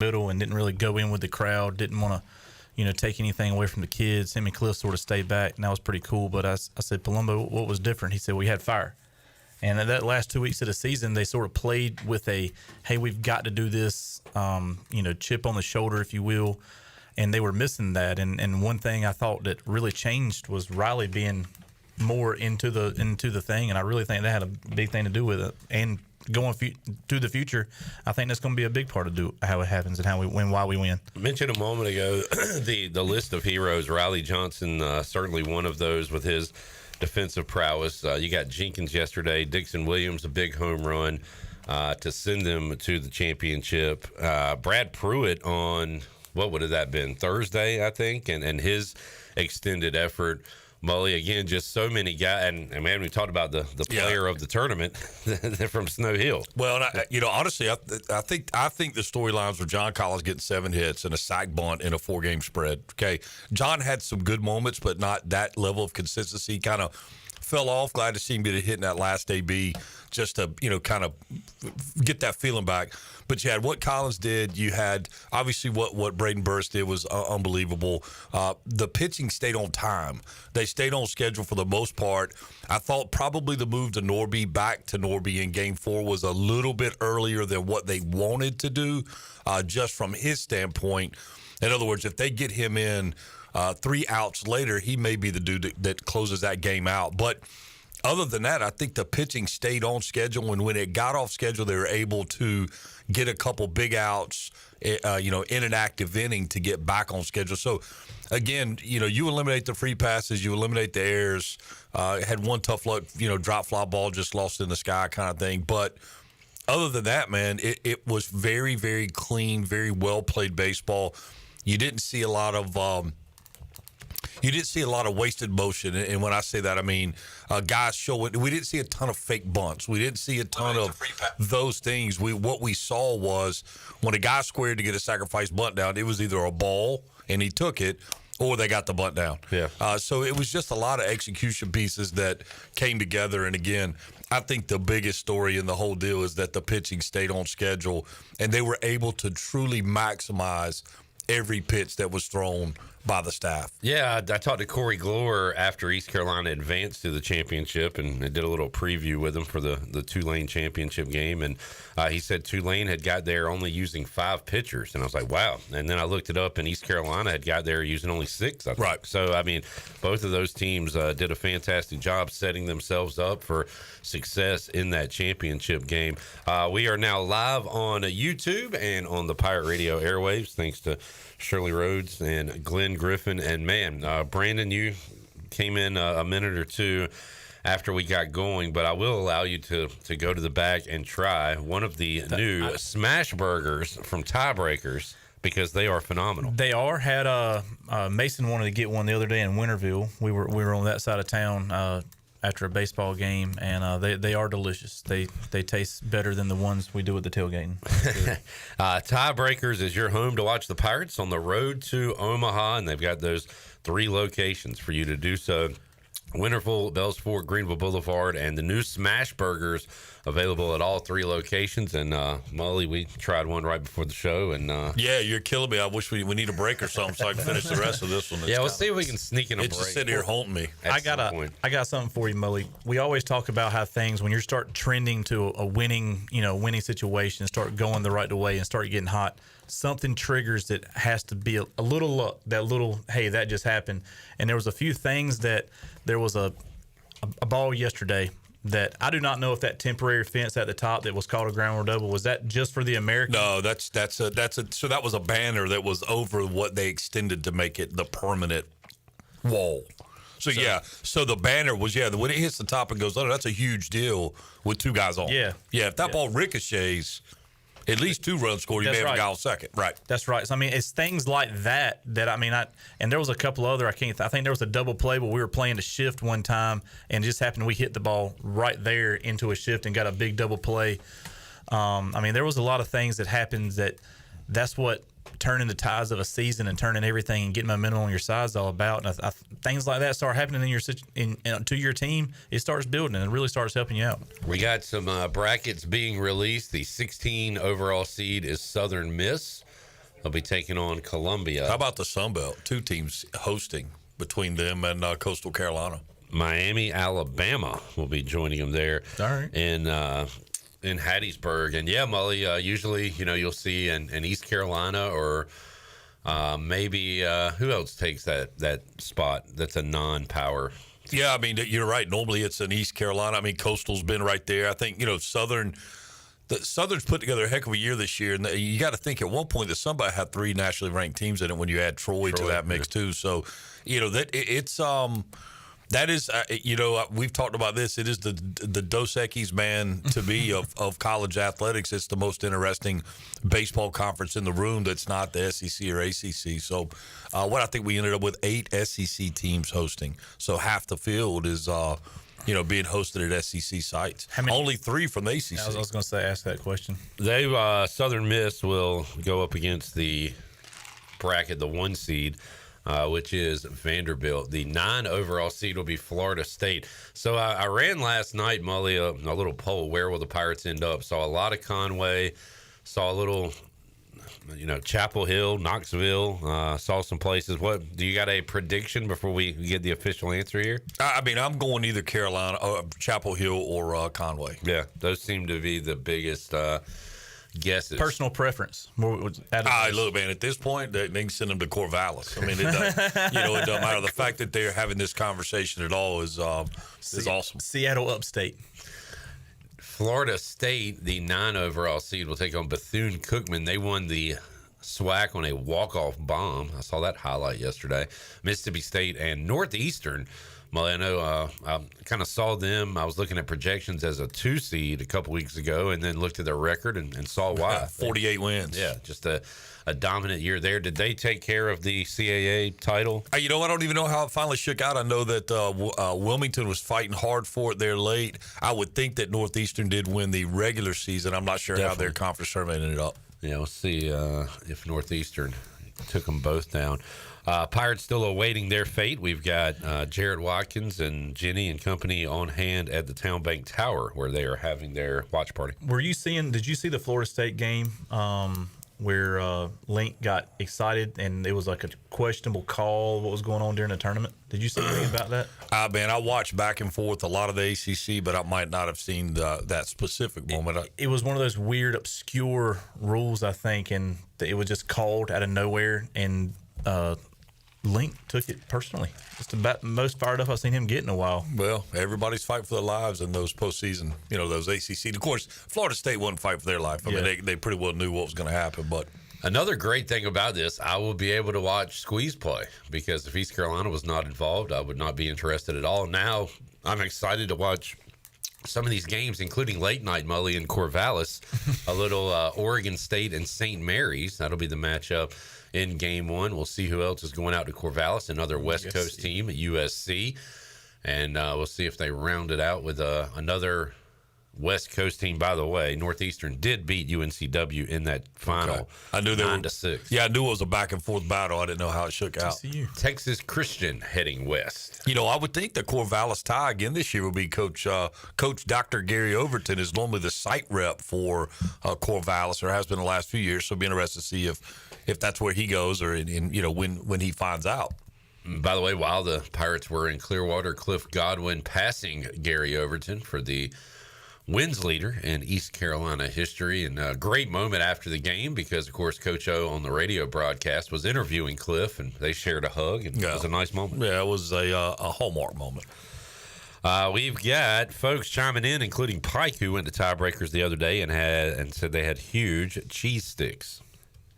middle and didn't really go in with the crowd. Didn't want to, take anything away from the kids. Him and Cliff sort of stayed back, and that was pretty cool. But I said, Palumbo, what was different? He said, we had fire. And in that last 2 weeks of the season, they sort of played with a, hey, we've got to do this, chip on the shoulder, if you will. And they were missing that. And one thing I thought that really changed was Riley being more into the thing. And I really think that had a big thing to do with it. And going to the future, I think that's going to be a big part of how it happens and how we win, why we win. I mentioned a moment ago the list of heroes. Riley Johnson, certainly one of those with his defensive prowess. You got Jenkins yesterday, Dixon Williams, a big home run to send them to the championship. Brad Pruitt on, what would have that been, Thursday, I think, and his extended effort. Mully, again, just so many guys, and man, we talked about the player of the tournament from Snow Hill. Well, and honestly, I think the storylines were John Collins getting 7 hits and a sack bunt in a 4-game spread. Okay, John had some good moments, but not that level of consistency. Kind of fell off. Glad to see him get a hit in that last AB, just to kind of get that feeling back. But you had what Collins did. You had obviously what Braden Burst did was unbelievable. The pitching stayed on time. They stayed on schedule for the most part. I thought probably the move to Norby, back to Norby in Game 4 was a little bit earlier than what they wanted to do, just from his standpoint. In other words, if they get him in 3 outs later, he may be the dude that closes that game out. But other than that, I think the pitching stayed on schedule, and when it got off schedule, they were able to get a couple big outs, in an active inning to get back on schedule. So, again, you eliminate the free passes, you eliminate the errors. Had one tough luck, drop fly ball just lost in the sky kind of thing. But other than that, man, it was very, very clean, very well played baseball. You didn't see a lot of wasted motion, and when I say that, I mean guys showing. We didn't see a ton of fake bunts. We didn't see a ton of those things. What we saw was when a guy squared to get a sacrifice bunt down, it was either a ball and he took it, or they got the bunt down. Yeah. So it was just a lot of execution pieces that came together. And again, I think the biggest story in the whole deal is that the pitching stayed on schedule, and they were able to truly maximize every pitch that was thrown by the staff. Yeah, I talked to Corey Glore after East Carolina advanced to the championship, and I did a little preview with him for the Tulane championship game, and he said Tulane had got there only using 5 pitchers, and I was like, wow. And then I looked it up, and East Carolina had got there using only 6, I think. Right. So, I mean, both of those teams did a fantastic job setting themselves up for success in that championship game. We are now live on YouTube and on the Pirate Radio airwaves, thanks to Shirley Rhodes and Glenn Griffin. And man, Brandon, you came in a minute or two after we got going, but I will allow you to go to the back and try one of the new smash burgers from Tiebreakers, because they are phenomenal. They are. Had Mason wanted to get one the other day in Winterville. We were on that side of town after a baseball game, and they are delicious. They taste better than the ones we do at the tailgating. Tiebreakers is your home to watch the Pirates on the road to Omaha, and they've got those 3 locations for you to do so. Winterville, Bells Fort, Greenville Boulevard, and the new smash burgers available at all 3 locations. And Mully, we tried one right before the show, and yeah, you're killing me. I wish we need a break or something so I can finish the rest of this one. Yeah, we'll see if we can sneak in a break. It's just sitting here haunting me. I got something for you, Mully. We always talk about how things, when you start trending to a winning situation, start going the right way and start getting hot, something triggers that has to be a little luck, that little, hey, that just happened. And there was a few things that there was a ball yesterday that I do not know if that temporary fence at the top that was called a ground rule double, was that just for the American? No, so that was a banner that was over what they extended to make it the permanent wall. So the banner was, when it hits the top and goes under, that's a huge deal with 2 guys on. Yeah. If that ball ricochets, at least 2 runs scored, you may have a guy on second. Right. That's right. So, I mean, it's things like that and there was a couple other, I think there was a double play, but we were playing a shift one time, and it just happened we hit the ball right there into a shift and got a big double play. There was a lot of things that happened that's what turning the tides of a season and turning everything and getting momentum on your side is all about. And things like that start happening to your team, it starts building and it really starts helping you out. We got some brackets being released. The 16 overall seed is Southern Miss. They'll be taking on Columbia. How about the Sun Belt? 2 teams hosting between them and Coastal Carolina. Miami, Alabama will be joining them there. All right. In Hattiesburg. And yeah, Mully, usually, you'll see in East Carolina or maybe who else takes that spot that's a non-power. Yeah, I mean, you're right. Normally it's in East Carolina. I mean, Coastal's been right there. I think, Southern's put together a heck of a year this year. And you got to think at one point that somebody had 3 nationally ranked teams in it when you add Troy to that mix too. So, that is, we've talked about this. It is the Dos Equis man to be of college athletics. It's the most interesting baseball conference in the room that's not the SEC or ACC. So, what I think we ended up with 8 SEC teams hosting. So half the field is, being hosted at SEC sites. Only 3 from the ACC. I was going to ask that question. They Southern Miss will go up against the bracket, the 1 seed. Which is Vanderbilt. The 9 overall seed will be Florida State. So I ran last night, Mully, a little poll. Where will the Pirates end up? Saw a lot of Conway. Saw a little, Chapel Hill, Knoxville. Saw some places. What do you got a prediction before we get the official answer here? I mean, I'm going either Carolina, Chapel Hill, or Conway. Yeah, those seem to be the biggest guesses. Personal preference. Look, man, at this point, they can send them to Corvallis. I mean, it doesn't matter. The fact that they're having this conversation at all is awesome. Seattle upstate. Florida State, the 9 overall seed, will take on Bethune-Cookman. They won the SWAC on a walk-off bomb. I saw that highlight yesterday. Mississippi State and Northeastern. Well, I know I kind of saw them. I was looking at projections as a 2 seed a couple weeks ago and then looked at their record and saw why. 48 wins. Yeah, just a dominant year there. Did they take care of the CAA title? I don't even know how it finally shook out. I know that Wilmington was fighting hard for it there late. I would think that Northeastern did win the regular season. I'm not sure how their conference tournament ended up. Yeah, we'll see if Northeastern took them both down. Pirates still awaiting their fate. We've got Jared Watkins and Jenny and company on hand at the Town Bank Tower where they are having their watch party. Did you see the Florida State game where Link got excited and it was like a questionable call, what was going on during the tournament? Did you see anything about that? Man, I watched back and forth a lot of the ACC, but I might not have seen that specific moment. It was one of those weird, obscure rules, I think, and it was just called out of nowhere, and Link took it personally. It's about the most fired up I've seen him get in a while. Well, everybody's fighting for their lives in those postseason, those ACC. Of course, Florida State wouldn't fight for their life. I mean, they pretty well knew what was going to happen. But another great thing about this, I will be able to watch Squeeze play because if East Carolina was not involved, I would not be interested at all. Now I'm excited to watch some of these games, including late night Mully and Corvallis, a little Oregon State and St. Mary's. That'll be the matchup in game 1. We'll see who else is going out to Corvallis, another West Coast team at USC. And we'll see if they round it out with another West Coast team. By the way, Northeastern did beat UNCW in that final. Okay. I knew they 9-6. Yeah, I knew it was a back and forth battle. I didn't know how it shook out. Texas Christian heading west. I would think the Corvallis tie again this year will be Coach Dr. Gary Overton is normally the site rep for Corvallis, or has been the last few years. So it'll be interesting to see if that's where he goes, or when he finds out. By the way, while the Pirates were in Clearwater, Cliff Godwin passing Gary Overton for the wins leader in East Carolina history, and a great moment after the game because, of course, Coach O on the radio broadcast was interviewing Cliff, and they shared a hug, and it was a nice moment. Yeah, it was a hallmark moment. We've got folks chiming in, including Pike, who went to Tiebreakers the other day and said they had huge cheese sticks.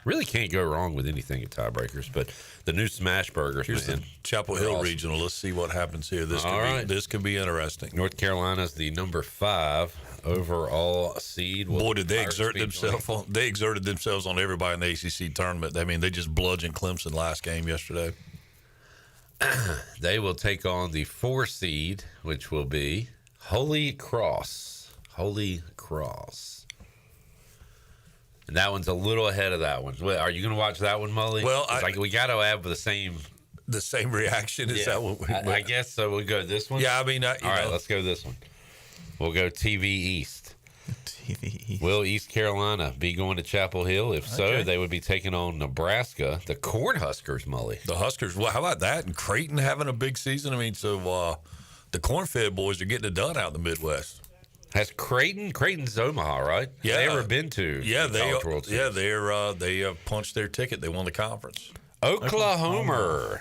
Really can't go wrong with anything at Tiebreakers, but the new smash burgers, here's the Chapel Hill awesome. Regional. Let's see what happens here. This could be interesting. North Carolina's the number 5 overall seed. Boy, did they exert themselves! They exerted themselves on everybody in the ACC tournament. I mean, they just bludgeoned Clemson last game yesterday. They will take on the 4 seed, which will be Holy Cross. Holy Cross. And that one's a little ahead of that one. Are you going to watch that one, Mully? Well, we got to have the same reaction. Is that what I guess so. We'll go this one. Yeah, I mean, all right, let's go this one. We'll go TV East. Will East Carolina be going to Chapel Hill? If so, Okay. they would be taking on Nebraska, the Cornhuskers, Mully. The Huskers. Well, how about that? And Creighton having a big season. I mean, so the corn-fed boys are getting it done out in the Midwest. Has Creighton's Omaha, right? Yeah. They ever been to the College World Series? they punched their ticket. They won the conference. Oklahoma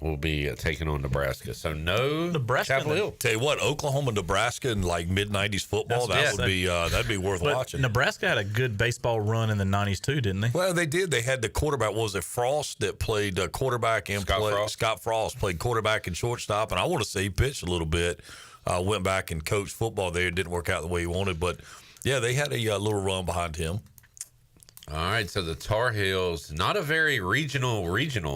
will be taking on Nebraska. So no Nebraska Chapel Hill. Tell you what, Oklahoma, Nebraska, in like mid-'90s football, That's- that'd be worth But watching. Nebraska had a good baseball run in the 90s too, didn't they? Well, they did. They had the quarterback. What was it, Frost, that played quarterback and Scott Frost played quarterback and shortstop. And I want to say he pitched a little bit. Went back and coached football there. It didn't work out the way he wanted. But, yeah, they had a little run behind him. All right, so the Tar Heels, not a very regional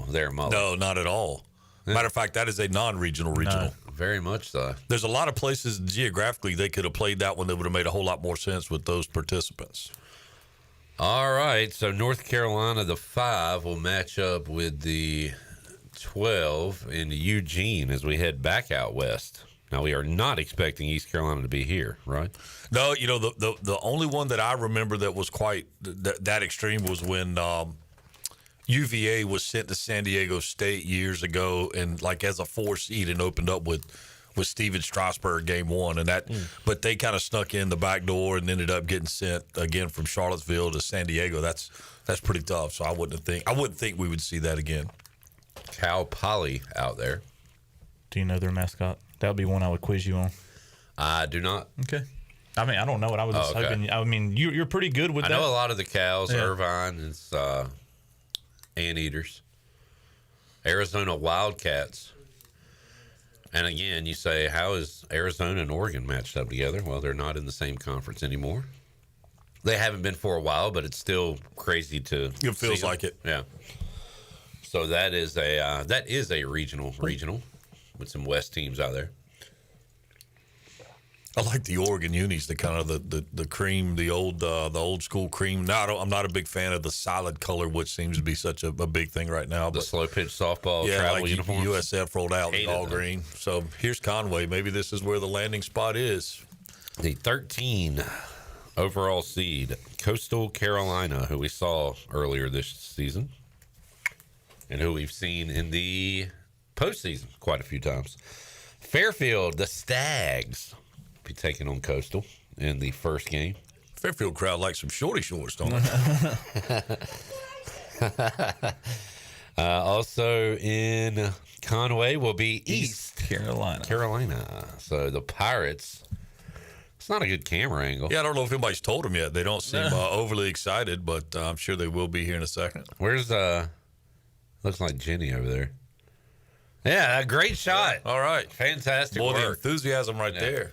there, Mully. No, not at all. Matter of fact, that is a non-regional regional. No. Very much so. There's a lot of places geographically they could have played that one that would have made a whole lot more sense with those participants. All right, so North Carolina, the 5, will match up with the 12 in Eugene as we head back out west. Now, we are not expecting East Carolina to be here, right? No, the only one that I remember that was quite that extreme was when UVA was sent to San Diego State years ago, and like as a 4 seed, and opened up with Steven Strasburg game 1, and that. But they kind of snuck in the back door and ended up getting sent again from Charlottesville to San Diego. That's pretty tough. So I wouldn't think we would see that again. Cal Poly out there. Do you know their mascot? That would be one I would quiz you on. I do not. Okay. I mean, I don't know it. I was just hoping. I mean, you're pretty good with I that. know a lot of the cows. Yeah. Irvine is anteaters. Arizona Wildcats. And again, you say, how is Arizona and Oregon matched up together? Well, they're not in the same conference anymore. They haven't been for a while, but it's still crazy to. It feels see them. like it. Yeah. So that is a regional with some West teams out there. I like the Oregon unis, the kind of the cream, the old school cream. Now, I'm not a big fan of the solid color, which seems to be such a big thing right now. The But slow pitch softball yeah, travel like uniforms. USF rolled out in Hated all them. green. So here's Conway. Maybe this is where the landing spot is. The 13 overall seed, Coastal Carolina, who we saw earlier this season and who we've seen in the postseason quite a few times. Fairfield, the Stags, be taking on Coastal in the first game. Fairfield crowd likes some shorty shorts, don't they? Also in Conway will be East Carolina. So the Pirates. It's not a good camera angle. Yeah, I don't know if anybody's told them yet. They don't seem overly excited, but I'm sure they will be here in a second. Where's looks like Jenny over there. Yeah, a great shot. All right. Fantastic Boy, the work. enthusiasm right there.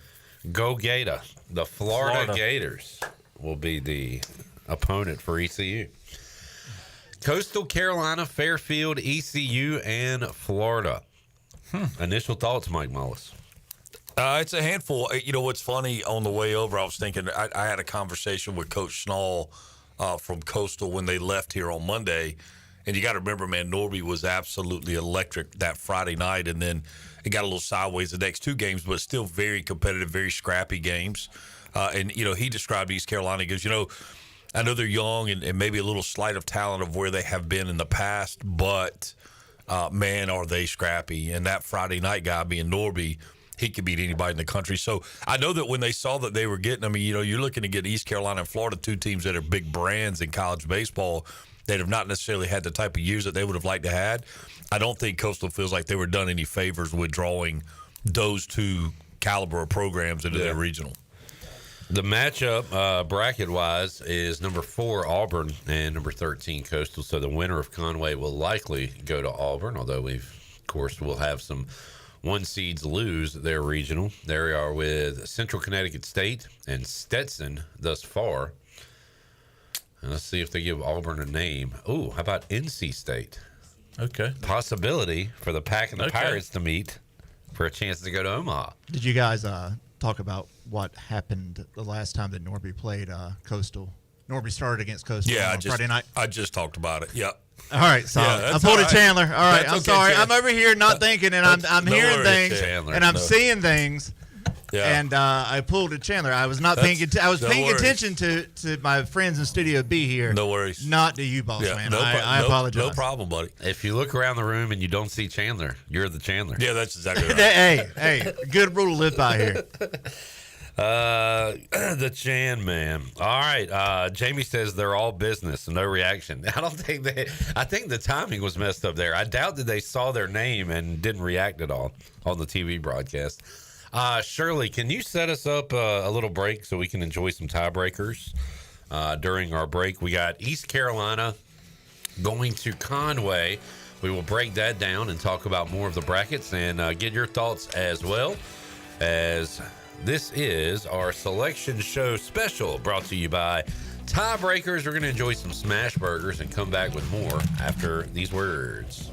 Go Gator. The Florida Gators will be the opponent for ECU. Coastal Carolina, Fairfield, ECU, and Florida. Initial thoughts, Mike Mullis? It's a handful. You know what's funny? On the way over, I was thinking I had a conversation with Coach Schnall from Coastal when they left here on Monday. And you got to remember, man, Norby was absolutely electric that Friday night. And then it got a little sideways the next 2 games, but still very competitive, very scrappy games. And, he described East Carolina. He goes, I know they're young and maybe a little slight of talent of where they have been in the past, but, man, are they scrappy. And that Friday night guy being Norby, he could beat anybody in the country. So I know that when they saw that they were getting, you're looking to get East Carolina and Florida, 2 teams that are big brands in college baseball that have not necessarily had the type of years that they would have liked to had. I don't think Coastal feels like they were done any favors with drawing those 2 caliber of programs into their regional. The matchup, bracket-wise, is number 4, Auburn, and number 13, Coastal. So the winner of Conway will likely go to Auburn, although of course, we'll have some 1 seeds lose their regional. There we are with Central Connecticut State and Stetson thus far. And let's see if they give Auburn a name. Ooh, how about NC State? Okay. Possibility for the Pack and the Pirates to meet for a chance to go to Omaha. Did you guys talk about what happened the last time that Norby played Coastal? Norby started against Coastal on Friday night. I just talked about it. Yep. All right, so Yeah, I pulled all a Chandler. All right, That's I'm okay, sorry. Chandler. I'm over here not thinking, and I'm No hearing worries, things, Chandler. and I'm No. seeing things. and I pulled a Chandler. I was not paying. I was paying attention to my friends in Studio B here. No worries. Not to you, boss man. I apologize. No problem, buddy. If you look around the room and you don't see Chandler, you're the Chandler. Yeah, that's exactly right. hey, good rule to live by here. The Chan man. All right. Jamie says they're all business. No reaction. I think the timing was messed up there. I doubt that they saw their name and didn't react at all on the TV broadcast. Shirley, can you set us up a little break so we can enjoy some tiebreakers during our break? We got East Carolina going to Conway. We will break that down and talk about more of the brackets and get your thoughts as well, as this is our selection show special brought to you by Tiebreakers. We're going to enjoy some smash burgers and come back with more after these words.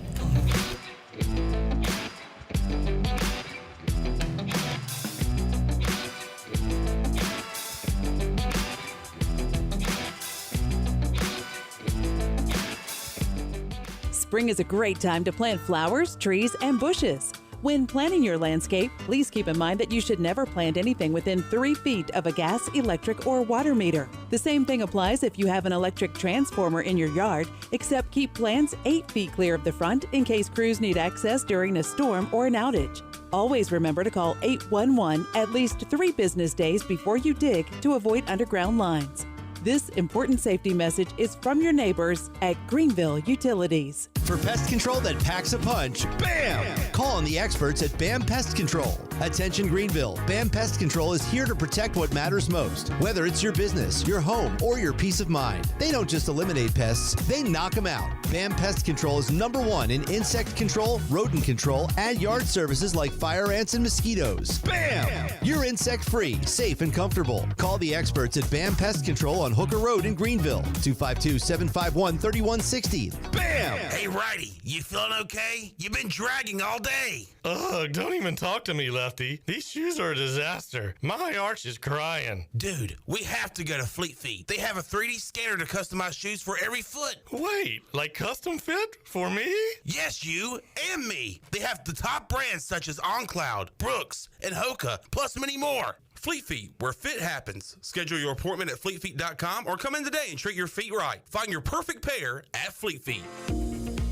Spring is a great time to plant flowers, trees, and bushes. When planning your landscape, please keep in mind that you should never plant anything within 3 feet of a gas, electric, or water meter. The same thing applies if you have an electric transformer in your yard, except keep plants 8 feet clear of the front in case crews need access during a storm or an outage. Always remember to call 811 at least 3 business days before you dig to avoid underground lines. This important safety message is from your neighbors at Greenville Utilities. For pest control that packs a punch, BAM! Call on the experts at BAM Pest Control. Attention Greenville, BAM Pest Control is here to protect what matters most, whether it's your business, your home, or your peace of mind. They don't just eliminate pests, they knock them out. BAM Pest Control is #1 in insect control, rodent control, and yard services like fire ants and mosquitoes. BAM! You're insect-free, safe, and comfortable. Call the experts at BAM Pest Control on Hooker Road in Greenville, 252-751-3160. BAM! Hey, Righty, you feeling okay? You've been dragging all day. Ugh, don't even talk to me, Lefty. These shoes are a disaster. My arch is crying. Dude, we have to go to Fleet Feet. They have a 3D scanner to customize shoes for every foot. Wait, like custom fit? For me? Yes, you and me. They have the top brands such as OnCloud, Brooks, and Hoka, plus many more. Fleet Feet, where fit happens. Schedule your appointment at fleetfeet.com or come in today and treat your feet right. Find your perfect pair at Fleet Feet.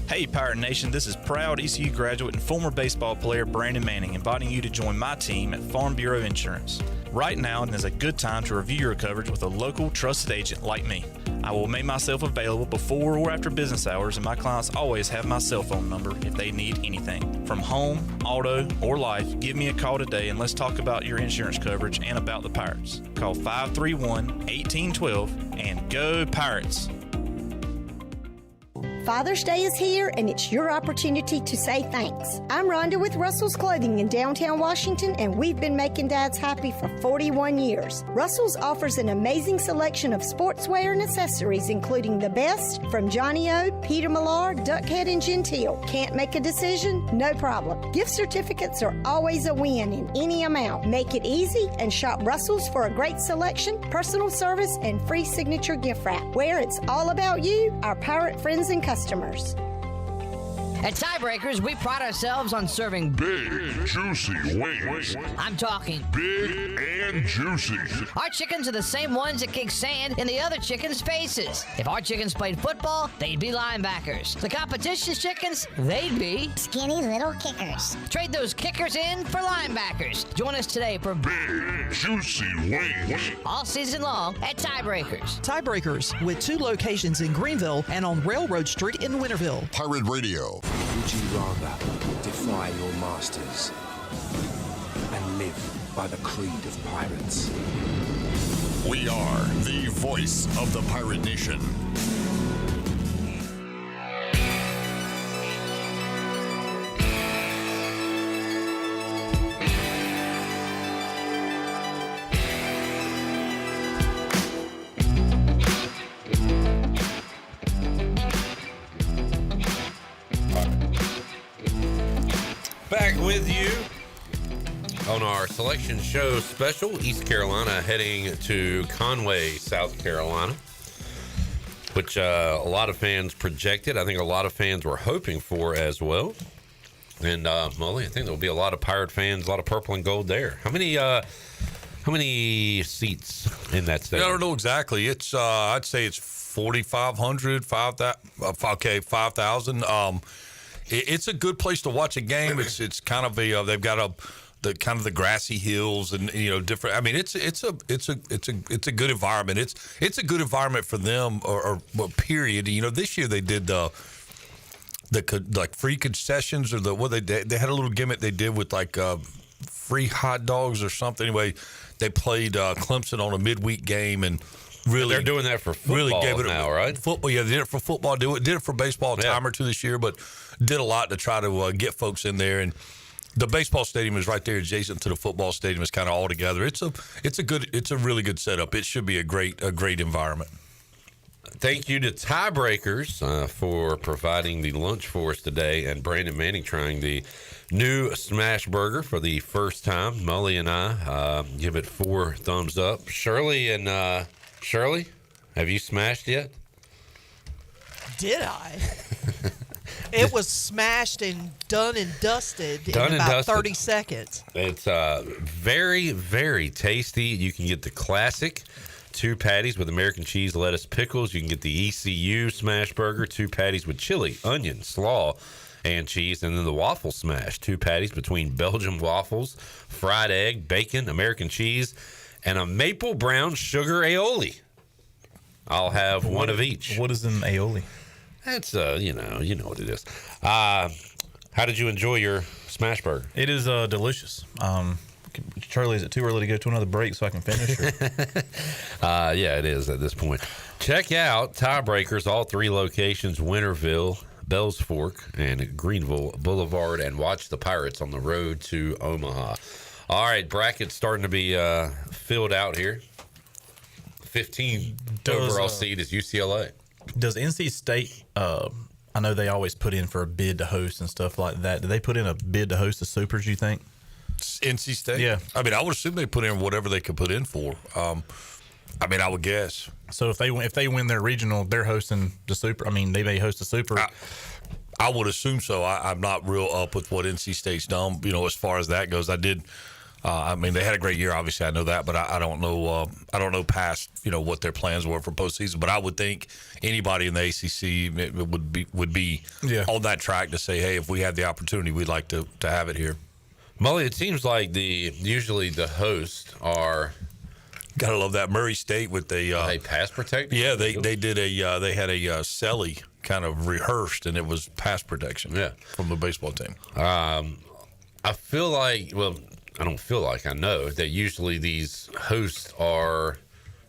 Hey, Pirate Nation, this is proud ECU graduate and former baseball player Brandon Manning inviting you to join my team at Farm Bureau Insurance. Right now is a good time to review your coverage with a local trusted agent like me. I will make myself available before or after business hours, and my clients always have my cell phone number if they need anything. From home, auto, or life, give me a call today and let's talk about your insurance coverage and about the Pirates. Call 531-1812 and go Pirates! Father's Day is here, and it's your opportunity to say thanks. I'm Rhonda with Russell's Clothing in downtown Washington, and we've been making dads happy for 41 years. Russell's offers an amazing selection of sportswear and accessories, including the best from Johnny O, Peter Millar, Duckhead, and Gentile. Can't make a decision? No problem. Gift certificates are always a win in any amount. Make it easy and shop Russell's for a great selection, personal service, and free signature gift wrap. Where it's all about you, our pirate friends and customers. At Tiebreakers, we pride ourselves on serving big, juicy wings. I'm talking big and juicy. Our chickens are the same ones that kick sand in the other chickens' faces. If our chickens played football, they'd be linebackers. The competition's chickens, they'd be skinny little kickers. Trade those kickers in for linebackers. Join us today for big, juicy wings. All season long at Tiebreakers. Tiebreakers, with 2 locations in Greenville and on Railroad Street in Winterville. Pirate Radio. Would you rather defy your masters and live by the creed of pirates? We are the voice of the Pirate Nation. Back with you on our selection show special. East Carolina heading to Conway, South Carolina, which a lot of fans projected. I think a lot of fans were hoping for as well. And Molly, I think there'll be a lot of Pirate fans, a lot of purple and gold there. How many seats in that stadium? I don't know exactly. It's I'd say it's 4,500, 5,000. It's a good place to watch a game. It's kind of they've got the grassy hills and different. I mean, it's a good environment. It's a good environment for them or period. This year they did the free concessions or they had a little gimmick they did with free hot dogs or something. Anyway, they played Clemson on a midweek game and. Really, they're doing that for football now, right? Football, yeah, they did it for football. Did it for baseball a time or two this year, but did a lot to try to get folks in there. And the baseball stadium is right there, adjacent to the football stadium. It's kind of all together. It's a really good setup. It should be a great environment. Thank you to Tiebreakers for providing the lunch for us today, and Brandon Manning trying the new smash burger for the first time. Molly and I give it 4 thumbs up. Shirley, have you smashed yet? Did I? It was smashed and done and dusted in about 30 seconds. It's very, very tasty. You can get the classic 2 patties with American cheese, lettuce, pickles. You can get the ECU smash burger, 2 patties with chili, onion, slaw, and cheese. And then the waffle smash, 2 patties between Belgian waffles, fried egg, bacon, American cheese, and a maple brown sugar aioli. I'll have one of each. What is an aioli? That's you know what it is. How did you enjoy your smash burger? It is delicious. Charlie, is it too early to go to another break so I can finish? Yeah, it is at this point. Check out Tiebreakers, all 3 locations: Winterville, Bells Fork, and Greenville Boulevard, and watch the Pirates on the road to Omaha. All right, bracket's starting to be filled out here. 15th overall seed is UCLA. Does NC State, I know they always put in for a bid to host and stuff like that. Do they put in a bid to host the Supers, you think? NC State? Yeah. I mean, I would assume they put in whatever they could put in for. I would guess. So if they win their regional, they're hosting the Super. I mean, they may host the Super. I would assume so. I'm not real up with what NC State's done, as far as that goes. I did. They had a great year, obviously. I know that, but I don't know. I don't know past what their plans were for postseason. But I would think anybody in the ACC would be on that track to say, hey, if we had the opportunity, we'd like to have it here. Molly, it seems like usually the hosts are. Gotta love that Murray State with the pass protection. Yeah, they did they had a celly kind of rehearsed, and it was pass protection. Yeah, from the baseball team. I feel like I don't feel like I know that usually these hosts are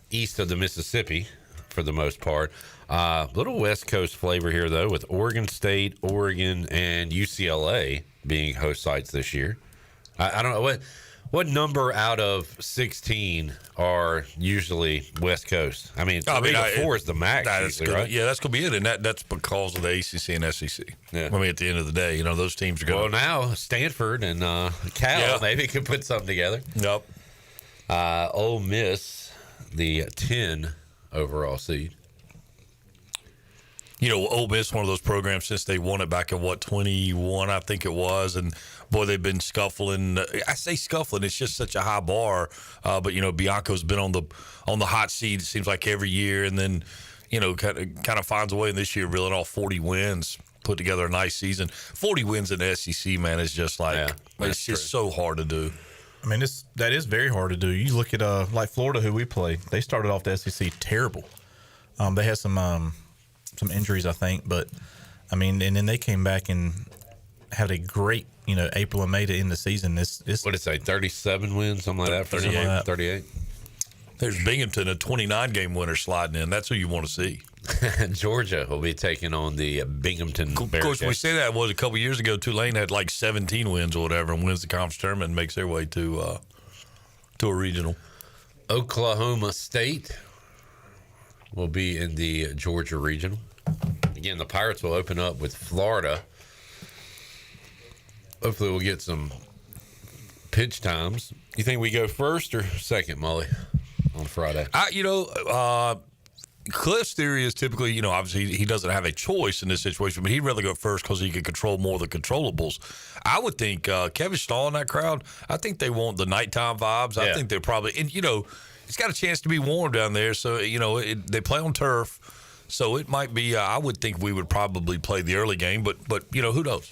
east of the Mississippi for the most part. Little West Coast flavor here, though, with Oregon State, Oregon, and UCLA being host sites this year. I don't know what number out of 16 are usually West Coast. I mean, 4 is the max, usually, right? Yeah, that's going to be it, and that's because of the ACC and SEC. Yeah. I mean, at the end of the day, those teams are going. Well, now Stanford and Cal maybe could put something together. Nope. Ole Miss, the 10 overall seed. Ole Miss, one of those programs since they won it back in 21, I think it was, and boy, they've been scuffling. I say scuffling; it's just such a high bar. But Bianco's been on the hot seat. It seems like every year, and then kind of finds a way. And this year, reeling off 40 wins, put together a nice season. 40 wins in the SEC, man, is just it's just so hard to do. I mean, that is very hard to do. You look at like Florida, who we play. They started off the SEC terrible. They had some injuries, I think, but I mean, and then they came back and had a great, April and May to end the season. This what did it say, 37 wins, something like that, 38. There's Binghamton, a 29-game winner sliding in. That's who you want to see. Georgia will be taking on the Binghamton Bearcats. Of course, we say that a couple years ago. Tulane had like 17 wins or whatever, and wins the conference tournament and makes their way to a regional. Oklahoma State will be in the Georgia regional. Again, the Pirates will open up with Florida. Hopefully we'll get some pitch times. You think we go first or second, Molly, on Friday? Cliff's theory is typically, obviously he doesn't have a choice in this situation, but he'd rather go first because he can control more of the controllables. I would think Kevin Stahl in that crowd, I think they want the nighttime vibes. I think they're probably, and it's got a chance to be warm down there, so they play on turf, so it might be. I would think we would probably play the early game, but who knows?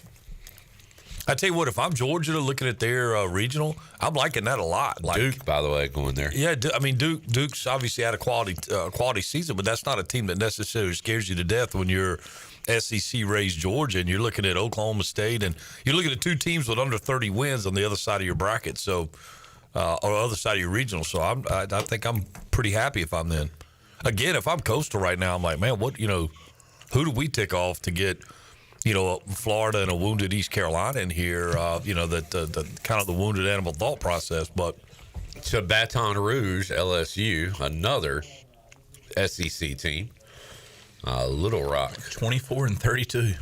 I tell you what, if I'm Georgia looking at their regional, I'm liking that a lot. Duke, by the way, going there. Yeah, I mean Duke's obviously had a quality season, but that's not a team that necessarily scares you to death when you're SEC raised Georgia and you're looking at Oklahoma State and you're looking at two teams with under 30 wins on the other side of your bracket, so or other side of your regional. So I think I'm pretty happy if I'm then. Again, if I'm Coastal right now, I'm like, man, what who do we tick off to get? Florida and a wounded East Carolina in here, that the kind of the wounded animal thought process. But to Baton Rouge, LSU, another SEC team, Little Rock. 24-32.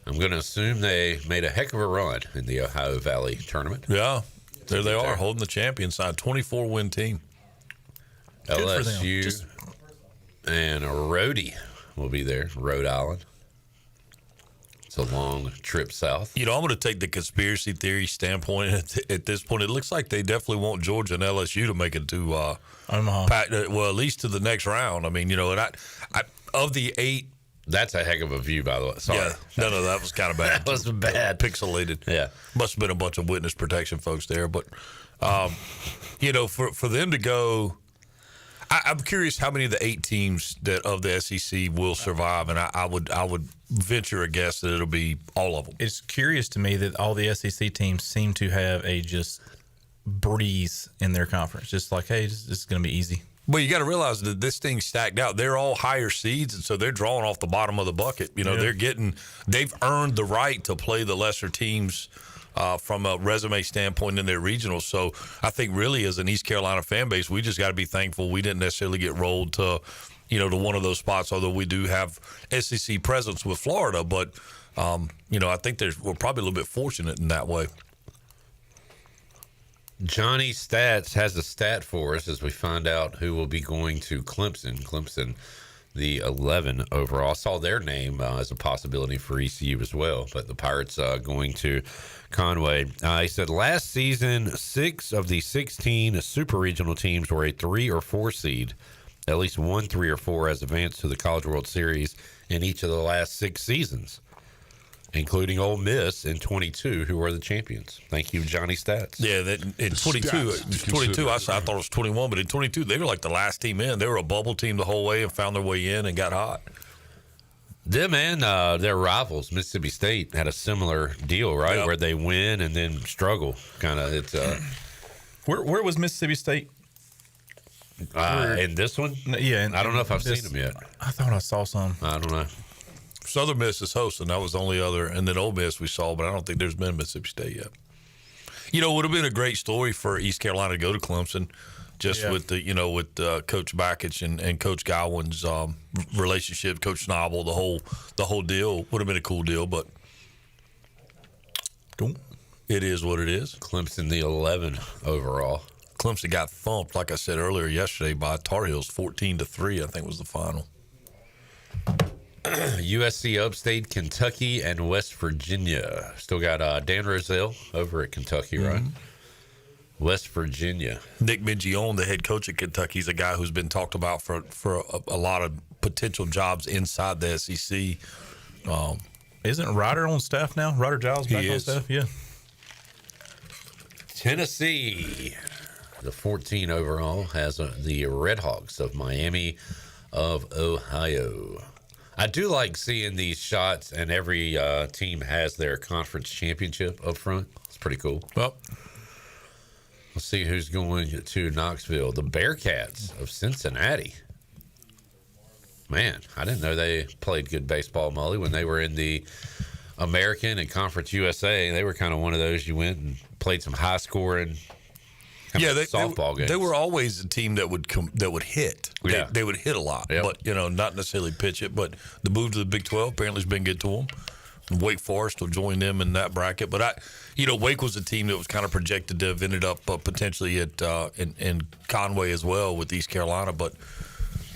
I'm going to assume they made a heck of a run in the Ohio Valley tournament. Yeah, there they are, holding the champion side, 24-win team. LSU and Rhodey will be there, Rhode Island. It's a long trip south. I'm going to take the conspiracy theory standpoint at this point. It looks like they definitely want Georgia and LSU to make it to Omaha. At least to the next round. I mean, and I of the 8. That's a heck of a view, by the way. Sorry. Yeah, no, that was kind of bad. That was bad. Pixelated. Yeah. Must have been a bunch of witness protection folks there. But, for them to go, I'm curious how many of the 8 teams of the SEC will survive, and I would venture a guess that it'll be all of them. It's curious to me that all the SEC teams seem to have a just breeze in their conference. Just like, hey, this is going to be easy. Well, you got to realize that this thing's stacked out. They're all higher seeds, and so they're drawing off the bottom of the bucket. They've earned the right to play the lesser teams from a resume standpoint in their regionals. So I think really as an East Carolina fan base, we just got to be thankful we didn't necessarily get rolled to one of those spots, although we do have SEC presence with Florida. But, I think we're probably a little bit fortunate in that way. Johnny Stats has a stat for us as we find out who will be going to Clemson. Clemson, the 11 overall. I saw their name as a possibility for ECU as well, but the Pirates going to Conway. He said last season, 6 of the 16 super regional teams were a 3 or 4 seed. At least 1 3 or 4 has advanced to the College World Series in each of the last 6 seasons, including Ole Miss in 22, who were the champions. Thank you, Johnny Stats. Yeah, in 22, I thought it was 21, but in 22, they were like the last team in. They were a bubble team the whole way and found their way in and got hot. Them and their rivals, Mississippi State, had a similar deal, right, Yep. where they win and then struggle. Kind of, it's Where was Mississippi State? in this one. Yeah, I don't know if I've seen them yet. I thought I saw some. I don't know. Southern Miss is hosting. That was the only other. And then Ole Miss we saw, but I don't think there's been Mississippi State yet. It would have been a great story for East Carolina to go to Clemson, just with Coach Bakich and Coach Godwin's relationship, Coach Schnabel, the whole deal would have been a cool deal. But it is what it is. Clemson, the 11 overall. Clemson got thumped, like I said earlier yesterday, by Tar Heels, 14-3. I think was the final. USC upstate Kentucky and West Virginia. Still got Dan Rozelle over at Kentucky, right? West Virginia. Nick Mingione, the head coach at Kentucky, is a guy who's been talked about for a lot of potential jobs inside the SEC. Isn't Ryder on staff now? Ryder Giles back on staff? Yeah. Tennessee, the 14 overall, has the Red Hawks of Miami of Ohio. I do like seeing these shots, and every team has their conference championship up front. It's pretty cool. Well, let's see who's going to Knoxville. The Bearcats of Cincinnati. Man, I didn't know they played good baseball, Molly, when they were in the American and Conference USA. They were kind of one of those you went and played some high-scoring softball games. They were always a team that would hit. Yeah. They would hit a lot, but not necessarily pitch it. But the move to the Big 12 apparently has been good to them. And Wake Forest will join them in that bracket. But Wake was a team that was kind of projected to have ended up potentially at in Conway as well with East Carolina. But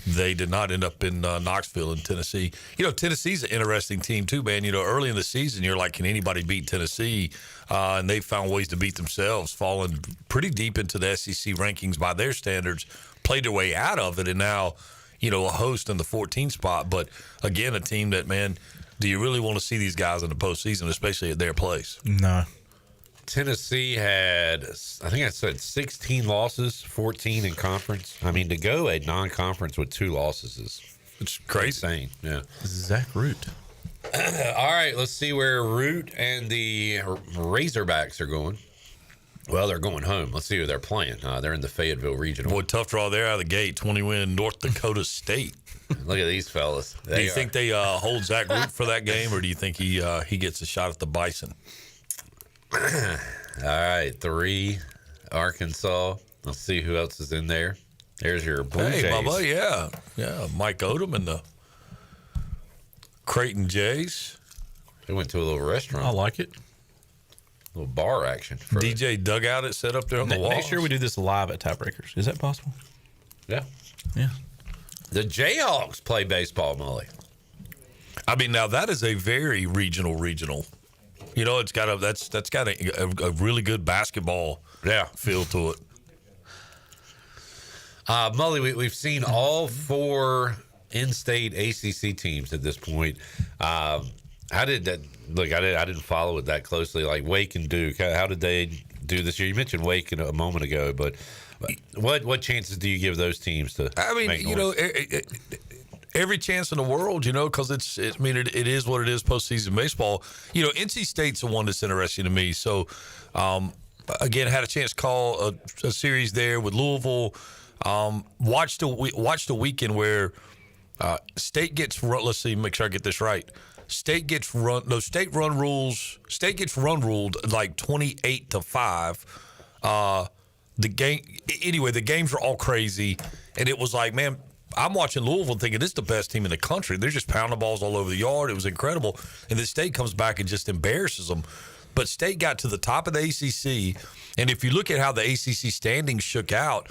They did not end up in Knoxville in Tennessee. Tennessee's an interesting team too, man. Early in the season, you're like, can anybody beat Tennessee? And they found ways to beat themselves, falling pretty deep into the SEC rankings by their standards, played their way out of it, and now, a host in the 14th spot. But again, a team that, man, do you really want to see these guys in the postseason, especially at their place? No. Tennessee had, I think I said 16 losses, 14 in conference. I mean, to go a non-conference with 2 losses it's crazy. Insane. Yeah. Zach Root. All right, let's see where Root and the Razorbacks are going. Well, they're going home. Let's see who they're playing. They're in the Fayetteville Regional. Boy, tough draw there out of the gate. 20-win North Dakota State. Look at these fellas. Do you think they hold Zach Root for that game, or do you think he gets a shot at the Bison? All right, 3, Arkansas. Let's see who else is in there. There's your Blue Jays. Bubba, yeah. Mike Odom and the Creighton Jays. They went to a little restaurant. I like it. A little bar action. DJ Dugout it set up there on the wall. Make sure we do this live at Tiebreakers. Is that possible? Yeah. Yeah. The Jayhawks play baseball, Molly. I mean, now that is a very regional. It's got that's got a really good basketball feel to it. Mully, we've seen all 4 in-state ACC teams at this point. How did that look? I didn't follow it that closely. Like Wake and Duke, how did they do this year? You mentioned Wake a moment ago, but what chances do you give those teams to? I mean, make noise? Every chance in the world, because it is what it is. Postseason baseball, NC State's the one that's interesting to me. So, again, had a chance to call a series there with Louisville. Watched a weekend where State gets run. Let's see, make sure I get this right. State gets run. No, State gets run ruled like 28-5. The games are all crazy, and it was like, man, I'm watching Louisville thinking this is the best team in the country. They're just pounding balls all over the yard. It was incredible. And then State comes back and just embarrasses them. But State got to the top of the ACC. And if you look at how the ACC standings shook out,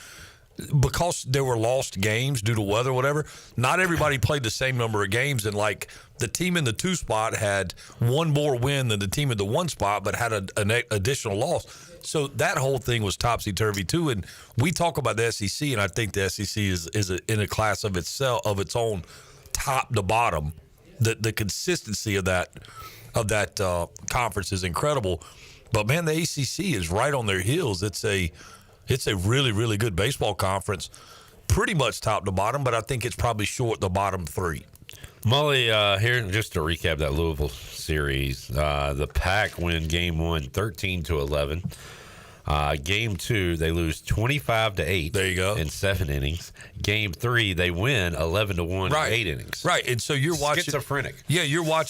because there were lost games due to weather or whatever, not everybody played the same number of games. And, like, the team in the 2 spot had one more win than the team in the 1 spot, but had an additional loss. So that whole thing was topsy-turvy, too. And we talk about the SEC, and I think the SEC is in a class of its own, top to bottom. The consistency of that conference is incredible. But, man, the ACC is right on their heels. It's a really, really good baseball conference, pretty much top to bottom, but I think it's probably short the bottom 3. Molly, here, just to recap that Louisville series, the Pack win Game 1 13-11. Game 2, they lose 25-8. There you go. In 7 innings. Game 3, they win 11-1 in 8 innings. Right, and so you're watching schizophrenic. Yeah,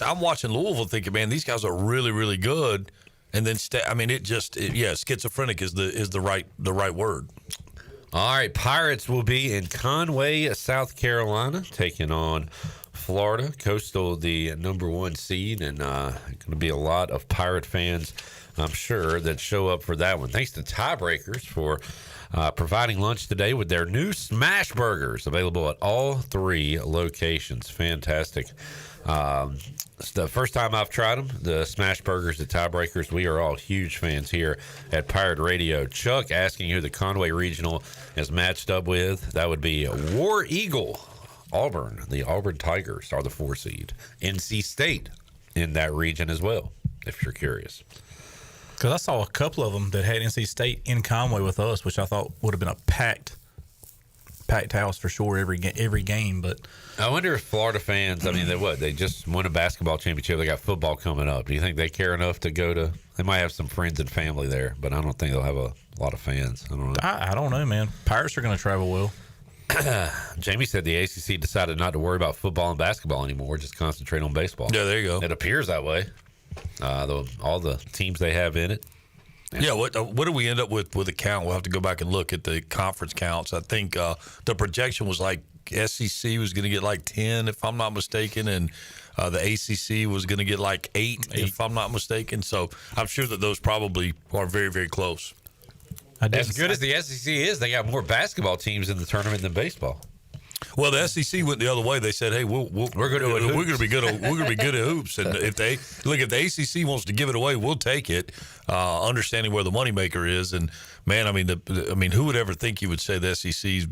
I'm watching Louisville, thinking, man, these guys are really, really good. And then, schizophrenic is the right word. All right, Pirates will be in Conway, South Carolina, taking on Florida. Coastal, the number 1 seed, and going to be a lot of Pirate fans, I'm sure, that show up for that one. Thanks to Tiebreakers for providing lunch today with their new Smash Burgers, available at all 3 locations. Fantastic. It's the first time I've tried them, the Smash Burgers at Tiebreakers. We are all huge fans here at Pirate Radio. Chuck asking who the Conway Regional is matched up with. That would be War Eagle. Auburn, the Auburn Tigers are the 4 seed. NC State in that region as well, if you're curious. Because I saw a couple of them that had NC State in Conway with us, which I thought would have been a packed house for sure every game. But I wonder if Florida fans, I mean, they just won a basketball championship. They got football coming up. Do you think they care enough to go to? They might have some friends and family there, but I don't think they'll have a lot of fans. I don't know. I don't know, man. Pirates are going to travel well. Jamie said the ACC decided not to worry about football and basketball anymore, just concentrate on baseball. Yeah, there you go. It appears that way. All the teams they have in it. Yeah, what do we end up with the count? We'll have to go back and look at the conference counts. I think the projection was like SEC was going to get like 10, if I'm not mistaken, and the ACC was going to get like 8, if I'm not mistaken. So I'm sure that those probably are very, very close. As good as the SEC is, they got more basketball teams in the tournament than baseball. Well, the SEC went the other way. They said, "Hey, we're going to be good. We're going to be good at hoops." And if the ACC wants to give it away, we'll take it. Understanding where the moneymaker is, and man, I mean, who would ever think you would say the SEC's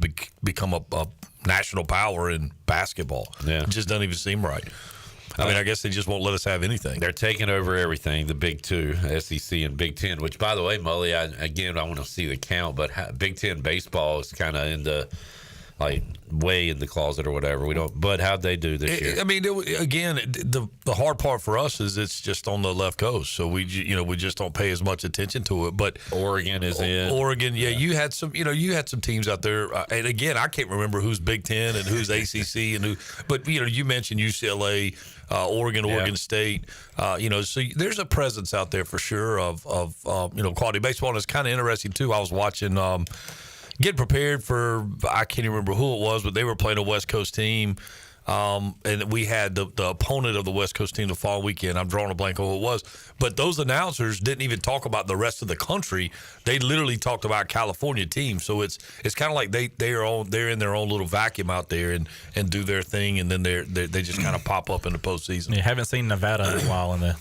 become a national power in basketball? Yeah, it just doesn't even seem right. I mean, I guess they just won't let us have anything. They're taking over everything, the Big Two, SEC and Big Ten, which, by the way, Mully, I want to see the count, but Big Ten baseball is kind of in the, way in the closet or whatever. We don't. But how'd they do this year? I mean, the hard part for us is it's just on the left coast, so we just don't pay as much attention to it. But Oregon is in. Oregon, yeah. You had some teams out there, and again, I can't remember who's Big Ten and who's ACC and who. But you mentioned UCLA, Oregon State. So there's a presence out there for sure of quality baseball, and it's kind of interesting too. I was watching. Getting prepared for, I can't even remember who it was, but they were playing a West Coast team. And we had the opponent of the West Coast team the following weekend. I'm drawing a blank on who it was. But those announcers didn't even talk about the rest of the country. They literally talked about California teams. So it's kind of like they're in their own little vacuum out there and do their thing, and then they just kind of pop up in the postseason. You haven't seen Nevada in a while in